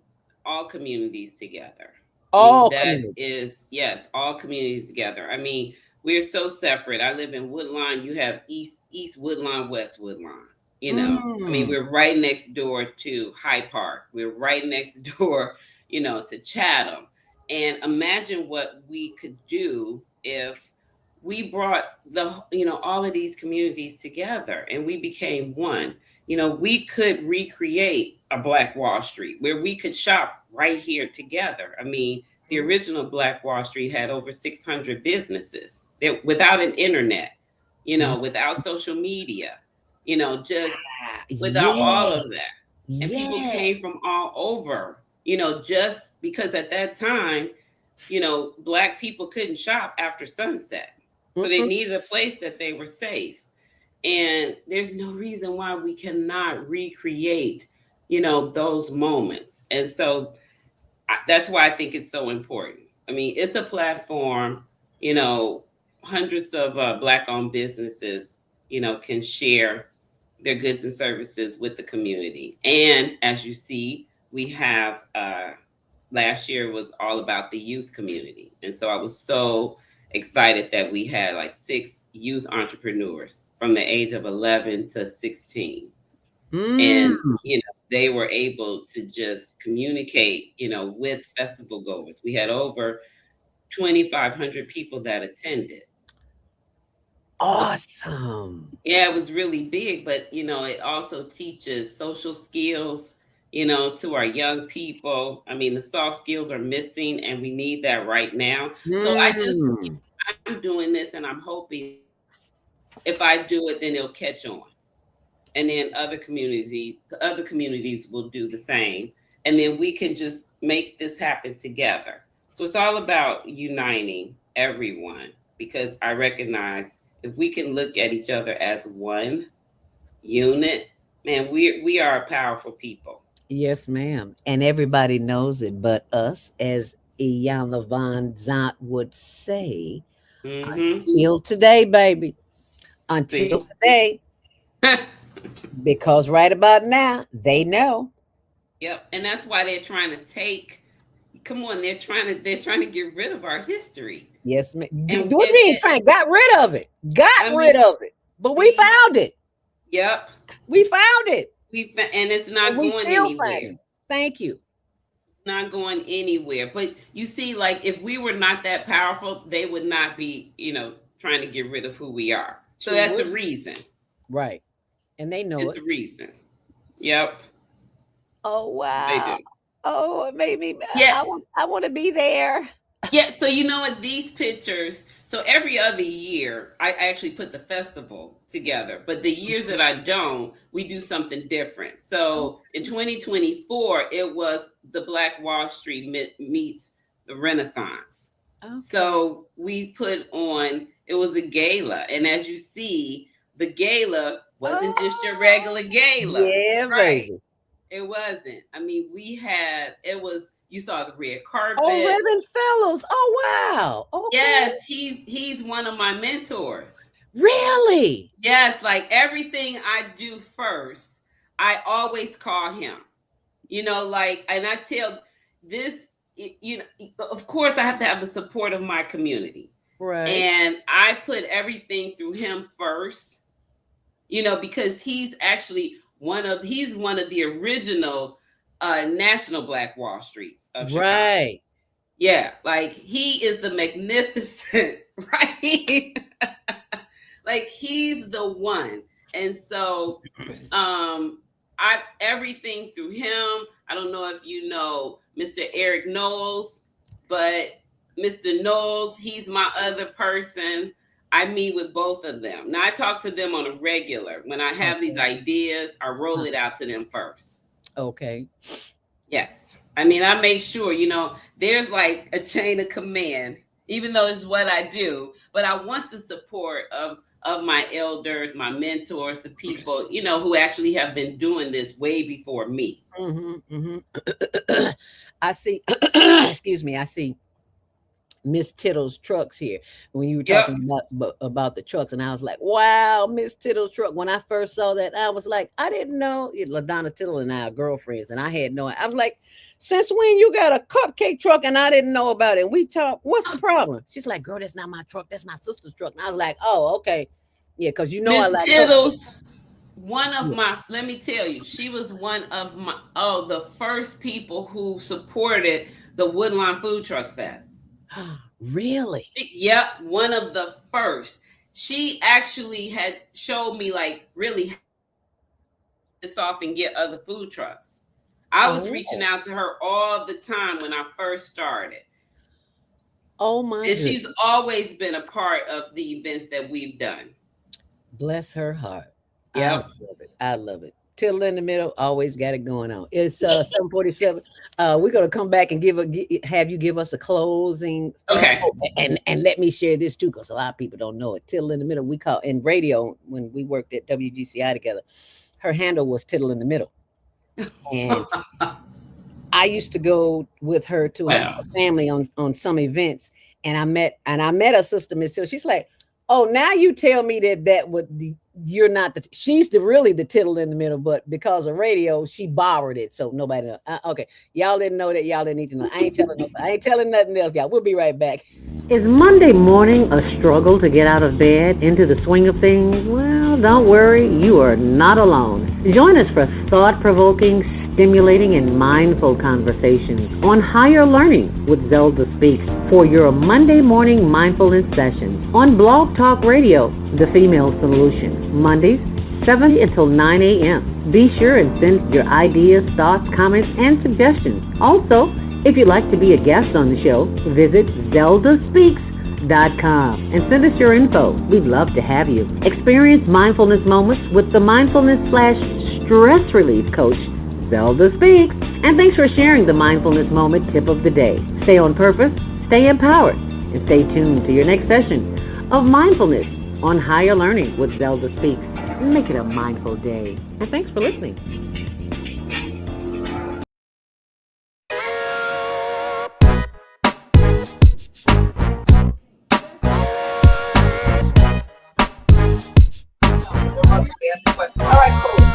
Speaker 5: all communities together.
Speaker 1: All
Speaker 5: That
Speaker 1: communities.
Speaker 5: is, yes, all communities together. I mean, we're so separate. I live in Woodlawn. You have East Woodlawn, West Woodlawn. I mean, we're right next door to Hyde Park. We're right next door, to Chatham. And imagine what we could do if we brought all of these communities together and we became one. We could recreate a Black Wall Street where we could shop right here together. I mean, the original Black Wall Street had over 600 businesses without an internet, without social media, just without all of that. And people came from all over, just because at that time, Black people couldn't shop after sunset. So they needed a place that they were safe. And there's no reason why we cannot recreate, those moments. And so that's why I think it's so important. I mean, it's a platform, hundreds of Black-owned businesses, can share their goods and services with the community. And as you see, we have last year was all about the youth community. And so I was so excited that we had like 6 youth entrepreneurs from the age of 11 to 16. And, they were able to just communicate, with festival goers. We had over 2,500 people that attended.
Speaker 1: Awesome.
Speaker 5: Yeah, it was really big, but it also teaches social skills, to our young people. I mean, the soft skills are missing and we need that right now. So I'm doing this and I'm hoping if I do it, then it'll catch on. And then other communities will do the same. And then we can just make this happen together. So it's all about uniting everyone, because I recognize if we can look at each other as one unit, man, we are a powerful people.
Speaker 1: Yes, ma'am. And everybody knows it but us, as Iyanla Von Zant would say. Until today, baby. Until today. Because right about now, they know.
Speaker 5: Yep. And that's why they're trying to they're trying to get rid of our history.
Speaker 1: Yes, ma'am. What do you mean got rid of it? Rid of it. But we found it.
Speaker 5: Yep.
Speaker 1: We found it.
Speaker 5: And it's not going anywhere.
Speaker 1: Thank you.
Speaker 5: Not going anywhere. But you see, like, if we were not that powerful, they would not be, trying to get rid of who we are. So that's the reason.
Speaker 1: Right. And they know
Speaker 5: it's a reason. Yep.
Speaker 1: Oh, wow.
Speaker 5: They do.
Speaker 1: Oh, it made me. Yeah. I want to be there.
Speaker 5: Yeah. So you know what? These pictures. So every other year, I actually put the festival together. But the years that I don't, we do something different. So in 2024, it was the Black Wall Street meets the Renaissance. Okay. So we put on, it was a gala. And as you see, the gala wasn't just your regular gala.
Speaker 1: Yeah,
Speaker 5: right?
Speaker 1: Baby.
Speaker 5: It wasn't. I mean, you saw the red carpet.
Speaker 1: Oh, Reverend Fellows. Oh, wow. Okay.
Speaker 5: Yes, he's one of my mentors.
Speaker 1: Really?
Speaker 5: Yes, like everything I do first, I always call him. And I tell this, of course, I have to have the support of my community.
Speaker 1: Right.
Speaker 5: And I put everything through him first, because he's actually one of the original national Black Wall Streets of Chicago.
Speaker 1: Right.
Speaker 5: Yeah, like he is the magnificent, right? Like he's the one. And so I everything through him. I don't know if you know Mr. Eric Knowles, but Mr. Knowles, he's my other person. I meet with both of them. Now I talk to them on a regular. When I have these ideas, I roll it out to them first.
Speaker 1: Okay.
Speaker 5: Yes. I mean, I make sure, there's like a chain of command, even though it's what I do, but I want the support of my elders, my mentors, the people, who actually have been doing this way before me.
Speaker 1: I see, excuse me, I see Miss Tittle's trucks here when you were talking about the trucks, and I was like, wow, Miss Tittle's truck. When I first saw that, I was like, I didn't know. LaDonna Tittle and I are girlfriends, and I had no. I was like, since when you got a cupcake truck and I didn't know about it? And we talked. What's the problem? She's like, girl, that's not my truck. That's my sister's truck. And I was like, oh, okay, yeah, because I
Speaker 5: Miss
Speaker 1: like
Speaker 5: Tittle's. One of my, let me tell you, she was one of the first people who supported the Woodlawn Food Truck Fest.
Speaker 1: Really?
Speaker 5: Yep, one of the first. She actually had showed me like really this off and get other food trucks. I was reaching out to her all the time when I first started.
Speaker 1: Oh my!
Speaker 5: And she's always been a part of the events that we've done.
Speaker 1: Bless her heart.
Speaker 5: Yeah,
Speaker 1: I love it. Tittle in the middle, always got it going on. It's 7:47. We're gonna come back and have you give us a closing.
Speaker 5: Okay.
Speaker 1: And let me share this too, because a lot of people don't know it. Tittle in the middle. We call in radio when we worked at WGCI together. Her handle was Tittle in the Middle, and I used to go with her to a family on some events, and I met her sister, Miss Tittle. She's like, oh, now you tell me that you're not she's really the Tittle in the middle, but because of radio, she borrowed it. So nobody knows. Okay. Y'all didn't know that. Y'all didn't need to know. I ain't telling nothing else, y'all. We'll be right back.
Speaker 2: Is Monday morning a struggle to get out of bed into the swing of things? Well, don't worry. You are not alone. Join us for thought-provoking, stimulating, and mindful conversations on higher learning with Zelda Speaks for your Monday morning mindfulness session on Blog Talk Radio, The Female Solution, Mondays, 7 until 9 a.m. Be sure and send your ideas, thoughts, comments, and suggestions. Also, if you'd like to be a guest on the show, visit ZeldaSpeaks.com and send us your info. We'd love to have you. Experience mindfulness moments with the mindfulness/stress relief coach, Zelda Speaks. And thanks for sharing the mindfulness moment tip of the day. Stay on purpose, stay empowered, and stay tuned to your next session of Mindfulness on Higher Learning with Zelda Speaks. Make it a mindful day. And thanks for listening.
Speaker 4: All right, cool.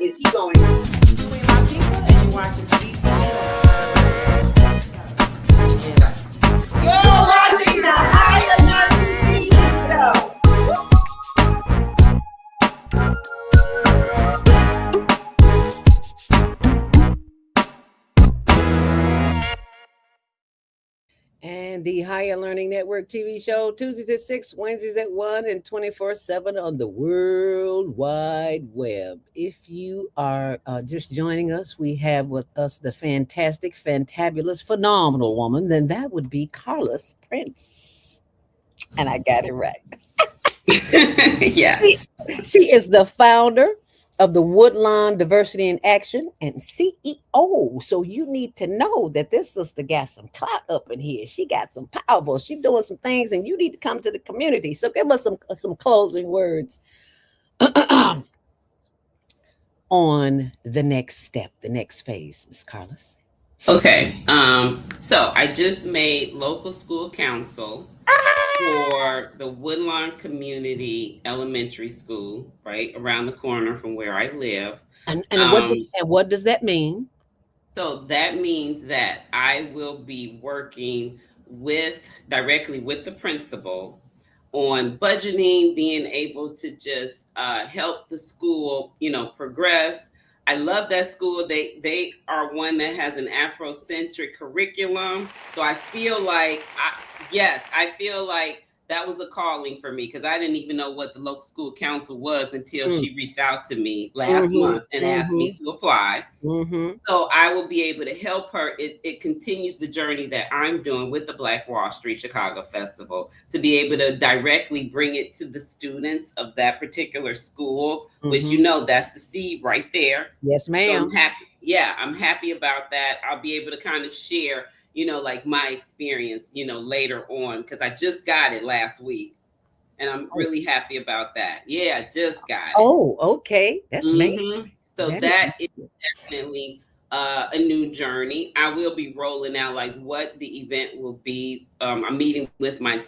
Speaker 4: Is he going?
Speaker 6: Between my teacher and you watching CTV.
Speaker 8: You're watching the Higher Learning TV show.
Speaker 1: And the Higher Learning Network TV show, Tuesdays at 6, Wednesdays at 1, and 24/7 on the World Wide Web. If you are just joining us, we have with us the fantastic, fantabulous, phenomenal woman. Then that would be Carla Prince. And I got it right.
Speaker 5: Yes.
Speaker 1: She is the founder of the Woodlawn Diversity in Action and CEO. So you need to know that this sister got some clout up in here. She got some powerful. She's doing some things, and you need to come to the community. So give us some closing words on the next step, the next phase, Ms. Carlos.
Speaker 5: Okay. So I just made local school council for the Woodlawn Community Elementary School, right around the corner from where I live.
Speaker 1: And what does that mean?
Speaker 5: So that means that I will be working directly with the principal on budgeting, being able to just help the school, progress. I love that school. They are one that has an Afrocentric curriculum. So I feel like, yes, I feel like that was a calling for me because I didn't even know what the local school council was until
Speaker 1: Mm.
Speaker 5: she reached out to me last
Speaker 1: Mm-hmm.
Speaker 5: month and asked me to apply.
Speaker 1: Mm-hmm.
Speaker 5: So I will be able to help her. It continues the journey that I'm doing with the Black Wall Street Chicago Festival to be able to directly bring it to the students of that particular school, which
Speaker 1: Mm-hmm.
Speaker 5: that's the seed right there.
Speaker 1: Yes,
Speaker 5: So I'm
Speaker 1: ma'am.
Speaker 5: happy. Yeah, I'm happy about that. I'll be able to kind of share, like my experience, later on because I just got it last week and I'm
Speaker 1: Oh,
Speaker 5: really happy about that. Yeah, just got it.
Speaker 1: oh, okay. That's me.
Speaker 5: So
Speaker 1: That is.
Speaker 5: that is definitely a new journey. I will be rolling out like what the event will be. I'm meeting with my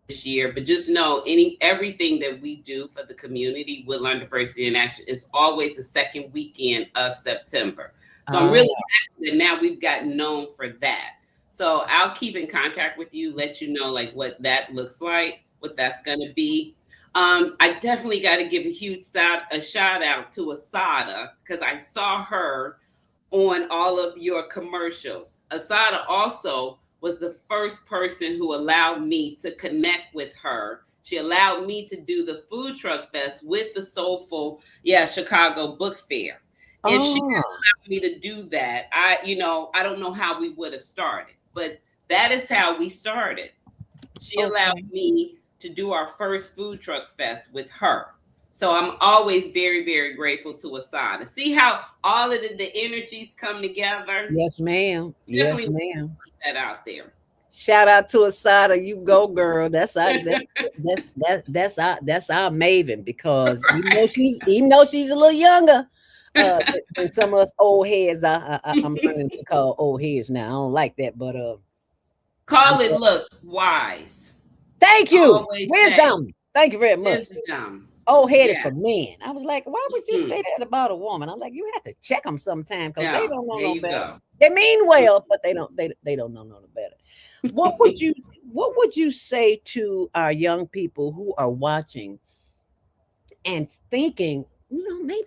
Speaker 5: this year, but just know everything that we do for the community with Learn Diversity in Action is always the second weekend of September. So I'm
Speaker 1: Uh,
Speaker 5: really happy that now we've gotten known for that. So I'll keep in contact with you, let you know like what that looks like, what that's going to be. I definitely got to give a shout out to Asada because I saw her on all of your commercials. Asada also was the first person who allowed me to connect with her. She allowed me to do the food truck fest with the Soulful, Chicago Book Fair. If she didn't
Speaker 1: oh,
Speaker 5: allow me to do that, I don't know how we would have started, but that is how we started. She allowed
Speaker 1: okay.
Speaker 5: me to do our first food truck fest with her. So I'm always very, very grateful to Asada. See how all of the energies come together?
Speaker 1: Yes, ma'am. Yes,
Speaker 5: Definitely
Speaker 1: ma'am.
Speaker 5: put that out there.
Speaker 1: Shout out to Asada. You go, girl. That's our maven because even though she's a little younger than some of us old heads. I'm learning to call old heads now. I don't like that, but I'm
Speaker 5: Call it look wise.
Speaker 1: thank you.
Speaker 5: Always say
Speaker 1: Wisdom. Thank you very much.
Speaker 5: wisdom.
Speaker 1: Old head is
Speaker 5: Yeah.
Speaker 1: for men. I was like, why would you say
Speaker 5: Mhm.
Speaker 1: that about a woman? I'm like, you have to check them sometime because they
Speaker 5: Yeah.
Speaker 1: don't know
Speaker 5: There
Speaker 1: no
Speaker 5: you
Speaker 1: better.
Speaker 5: go.
Speaker 1: They mean well, but they don't know no better. What would you what would you say to our young people who are watching and thinking, maybe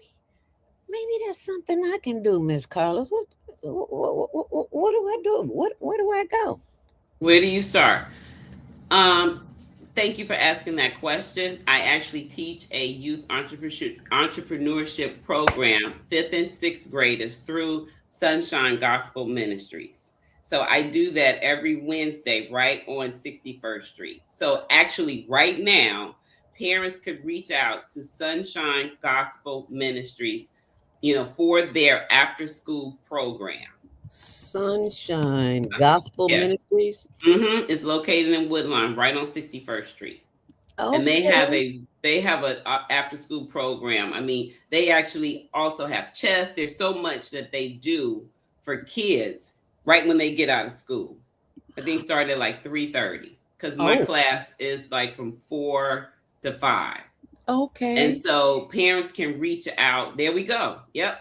Speaker 1: that's something I can do, Miss Carlos. What do I do? Where do I go?
Speaker 5: Where do you start? Um, Thank you for asking that question. I actually teach a youth entrepreneurship program, fifth and sixth graders through Sunshine Gospel Ministries. So I do that every Wednesday right on 61st Street. So actually, right now, parents could reach out to Sunshine Gospel Ministries, for their after school program.
Speaker 1: Sunshine Gospel
Speaker 5: Yeah.
Speaker 1: Ministries.
Speaker 5: It's located in Woodlawn, right on 61st Street. And they have
Speaker 1: Okay.
Speaker 5: a after school program. I mean, they actually also have chess. There's so much that they do for kids right when they get out of school. I think started at like 3:30 because my
Speaker 1: Oh,
Speaker 5: class is like from 4 to 5. And
Speaker 1: okay.
Speaker 5: so parents can reach out. There we go. Yep.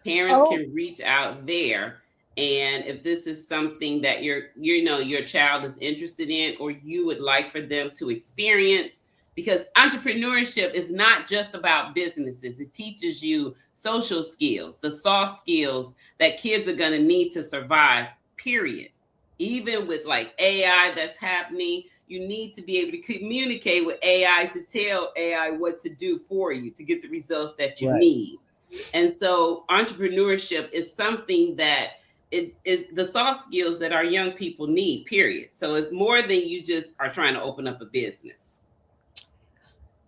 Speaker 5: Parents
Speaker 1: Oh,
Speaker 5: can reach out there, and if this is something that your child is interested in or you would like for them to experience, because entrepreneurship is not just about businesses. It teaches you social skills, the soft skills that kids are going to need to survive, period. Even with like AI that's happening, you need to be able to communicate with AI to tell AI what to do for you to get the results that you
Speaker 1: right.
Speaker 5: need. And so entrepreneurship is something that it is the soft skills that our young people need, period. So it's more than you just are trying to open up a business.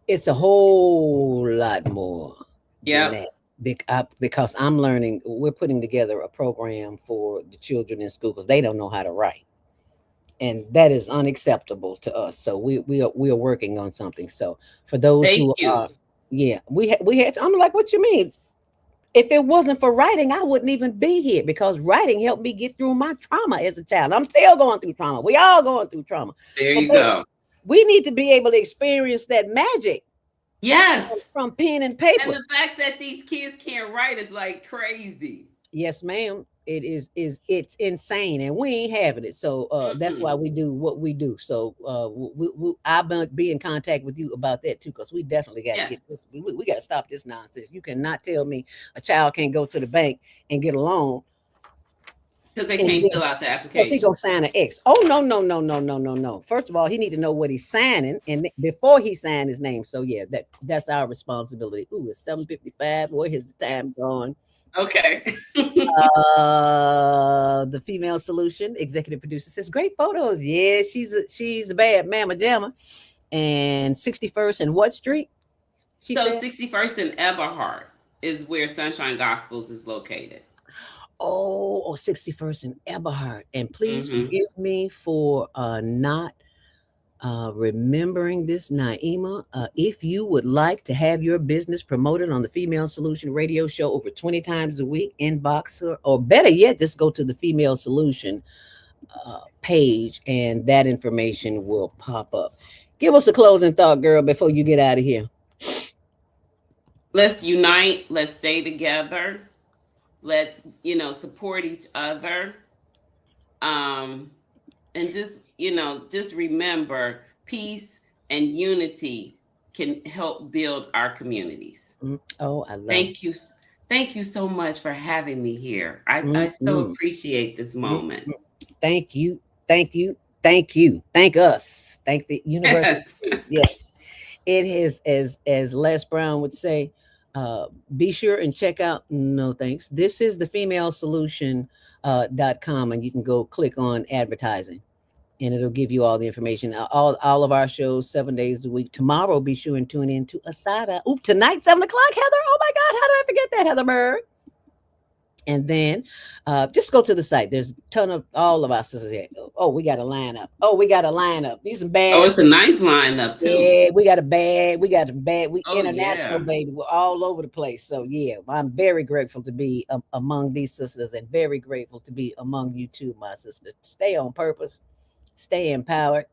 Speaker 1: It's a whole lot more than
Speaker 5: Yep.
Speaker 1: that. Because I'm learning, we're putting together a program for the children in school because they don't know how to write, and that is unacceptable to us. So we are working on something. So for those
Speaker 5: Thank
Speaker 1: who
Speaker 5: you.
Speaker 1: are, yeah, we had. I'm like, what you mean? If it wasn't for writing, I wouldn't even be here because writing helped me get through my trauma as a child. I'm still going through trauma. We all going through trauma.
Speaker 5: There
Speaker 1: But
Speaker 5: you go.
Speaker 1: we need to be able to experience that magic
Speaker 5: Yes.
Speaker 1: from pen and
Speaker 5: And
Speaker 1: paper.
Speaker 5: the fact that these kids can't write is like crazy.
Speaker 1: Yes, ma'am. it's insane, and we ain't having it. So that's why we do what we do. So I'll be in contact with you about that too, because we definitely got to
Speaker 5: Yes.
Speaker 1: get this. We got to stop this nonsense. You cannot tell me a child can't go to the bank and get a loan
Speaker 5: Because they
Speaker 1: and
Speaker 5: can't
Speaker 1: then
Speaker 5: fill out the
Speaker 1: because he
Speaker 5: application.
Speaker 1: gonna sign an X. Oh no, no, no, no, no, no, no. First of all, he need to know what he's signing and before he sign his name. So yeah, that's our responsibility. Ooh, it's 7:55. Boy, here's the time gone.
Speaker 5: Okay.
Speaker 1: The female solution executive producer says great photos. Yeah, she's a bad mama jamma. And 61st and what street? She
Speaker 5: So
Speaker 1: said.
Speaker 5: 61st and Eberhard is where Sunshine Gospels is located.
Speaker 1: Oh, 61st and Eberhard. And please
Speaker 5: Mm-hmm.
Speaker 1: forgive me for not remembering this, Naima. If you would like to have your business promoted on the Female Solution radio show over 20 times a week, inbox her, or better yet, just go to the Female Solution page and that information will pop up. Give us a closing thought, girl, before you get out of here.
Speaker 5: Let's unite. Let's stay together. Let's, support each other. And just remember peace and unity can help build our communities.
Speaker 1: Oh, I love
Speaker 5: Thank you. Thank you so much for having me here. I so appreciate this moment.
Speaker 1: Thank you. Thank you. Thank you. Thank us. Thank the universe. Yes. It is, as Les Brown would say, be sure and check out, no thanks, this is the female solution.com, and you can go click on advertising and it'll give you all the information. All of our shows 7 days a week. Tomorrow, be sure and tune in to Asada. Oop, tonight, 7 o'clock, Heather. Oh my God, how did I forget that, Heather Bird? And then just go to the site. There's a ton of all of our sisters here. Oh, we got a lineup. Oh, we got a lineup. These are bad.
Speaker 5: Oh, it's a nice lineup too.
Speaker 1: Yeah, we got a bad. We
Speaker 5: Oh,
Speaker 1: international,
Speaker 5: yeah.
Speaker 1: baby. We're all over the place. So yeah, I'm very grateful to be among these sisters, and very grateful to be among you too, my sister. Stay on purpose, stay empowered,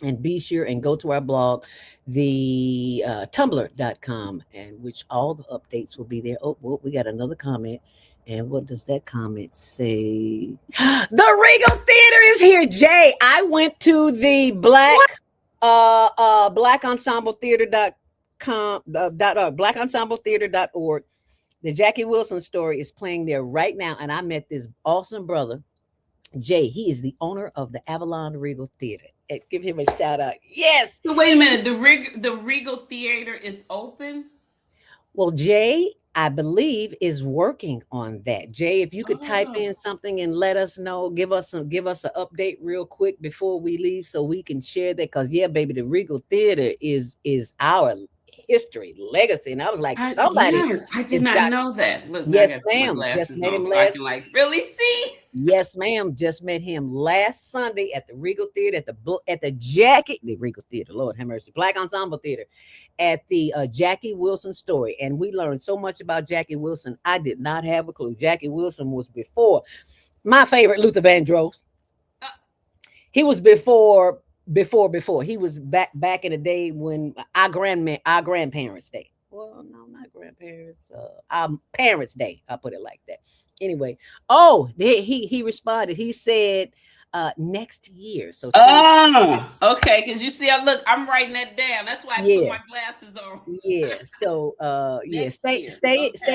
Speaker 1: and be sure and go to our blog, the tumblr.com, and which all the updates will be there. Oh, well, we got another comment. And what does that comment say? The Regal Theater is here, Jay. I went to the Black Ensemble Theater.com, blackensemble.theater.org. The Jackie Wilson story is playing there right now, and I met this awesome brother, Jay. He is the owner of the Avalon Regal Theater. Give him a shout out. Yes.
Speaker 5: So wait a minute. The Regal Theater is open.
Speaker 1: Well, Jay, I believe, is working on that. Jay, if you could type in something and let us know, give us an update real quick before we leave, so we can share that. Because yeah, baby, the Regal Theater is our history, legacy. And I was like, somebody.
Speaker 5: Yes, I did not know that. Look,
Speaker 1: yes,
Speaker 5: ma'am.
Speaker 1: Just met him
Speaker 5: so I can really see.
Speaker 1: Yes, ma'am. Just met him last Sunday at the Regal Theater, the Regal Theater, Lord have mercy, Black Ensemble Theater, at the Jackie Wilson story. And we learned so much about Jackie Wilson. I did not have a clue. Jackie Wilson was before my favorite Luther Vandross. He was before. He was back in the day when our grandparents' day. Well, no, not grandparents. Our parents' day. I'll put it like that. Anyway, he responded. He said next year. So
Speaker 5: okay, because you see, I'm writing that down. That's why I put my glasses on.
Speaker 1: Yeah. So stay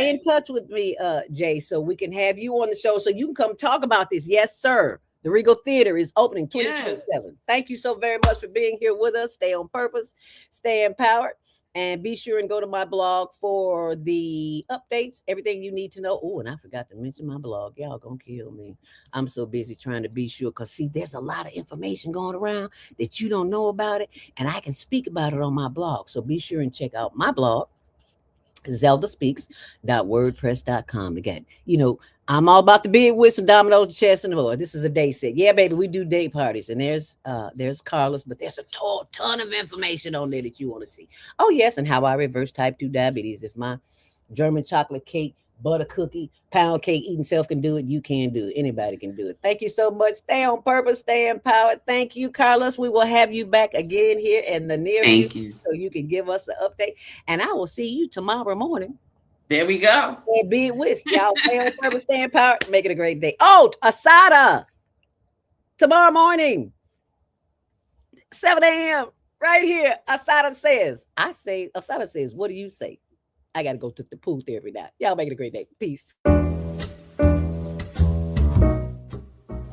Speaker 1: in touch with me, Jay, so we can have you on the show so you can come talk about this. Yes, sir. The Regal Theater is opening 2027. Yes. Thank you so very much for being here with us. Stay on purpose, stay empowered. And be sure and go to my blog for the updates, everything you need to know. Oh, and I forgot to mention my blog. Y'all gonna kill me. I'm so busy trying to be sure, because see, there's a lot of information going around that you don't know about it, and I can speak about it on my blog. So be sure and check out my blog, zeldaspeaks.wordpress.com. Again, I'm all about the big with some dominoes, chess, and more. This is a day set. Yeah, baby, we do day parties. And there's Carla's, but there's a ton of information on there that you want to see. Oh, yes, and how I reverse type 2 diabetes. If my German chocolate cake, butter cookie, pound cake eating self can do it, you can do it. Anybody can do it. Thank you so much. Stay on purpose, stay empowered. Thank you, Carlos. We will have you back again here in the near future so you can give us an update. And I will see you tomorrow morning
Speaker 5: There we go.
Speaker 1: And be it with y'all. Stay on purpose, stay in power. Make it a great day. Oh, Asada. Tomorrow morning, 7 a.m. right here. Asada says. Asada says, what do you say? I got to go to the pool therapy now. Y'all make it a great day. Peace.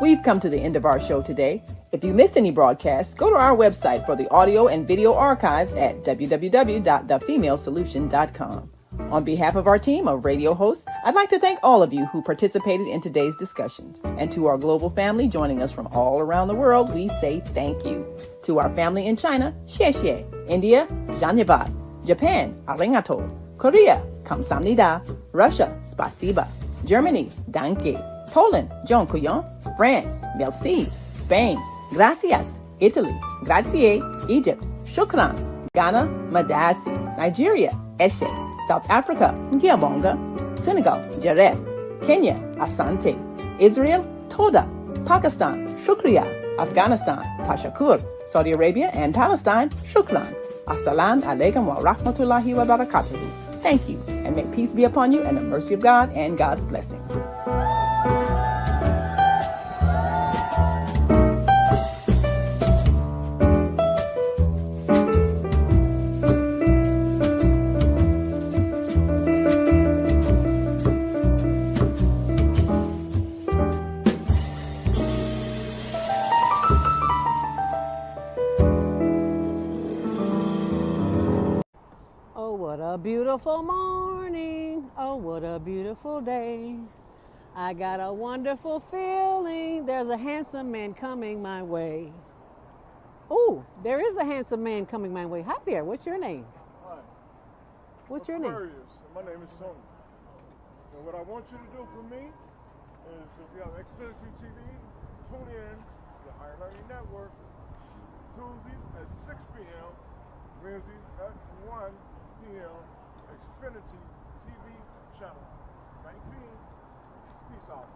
Speaker 2: We've come to the end of our show today. If you missed any broadcasts, go to our website for the audio and video archives at www.thefemalesolution.com. On behalf of our team of radio hosts, I'd like to thank all of you who participated in today's discussions. And to our global family joining us from all around the world, we say thank you. To our family in China, xie xie. India, zhanyavad. Japan, arigato. Korea, kamsamnida. Russia, spasiba. Germany, danke. Poland, dziękuję. France, merci. Spain, gracias. Italy, grazie. Egypt, shukran. Ghana, madasi. Nigeria, eshe. South Africa, Ngiyabonga. Senegal, Jaref. Kenya, Asante. Israel, Toda. Pakistan, Shukriya. Afghanistan, Tashakur. Saudi Arabia and Palestine, Shukran. Assalamu alaikum wa rahmatullahi wa barakatuhu. Thank you, and may peace be upon you and the mercy of God and God's blessings.
Speaker 9: Beautiful morning, oh what a beautiful day. I got a wonderful feeling, there's a handsome man coming my way. Oh, there is a handsome man coming my way. Hi there, what's your name?
Speaker 7: Hi.
Speaker 9: What's your name?
Speaker 7: My name is Tony. And what I want you to do for me is, if you have Xfinity TV, tune in to the Higher Learning Network Tuesdays at 6 p.m., Wednesdays at 1 p.m. Xfinity TV channel 19. Peace out.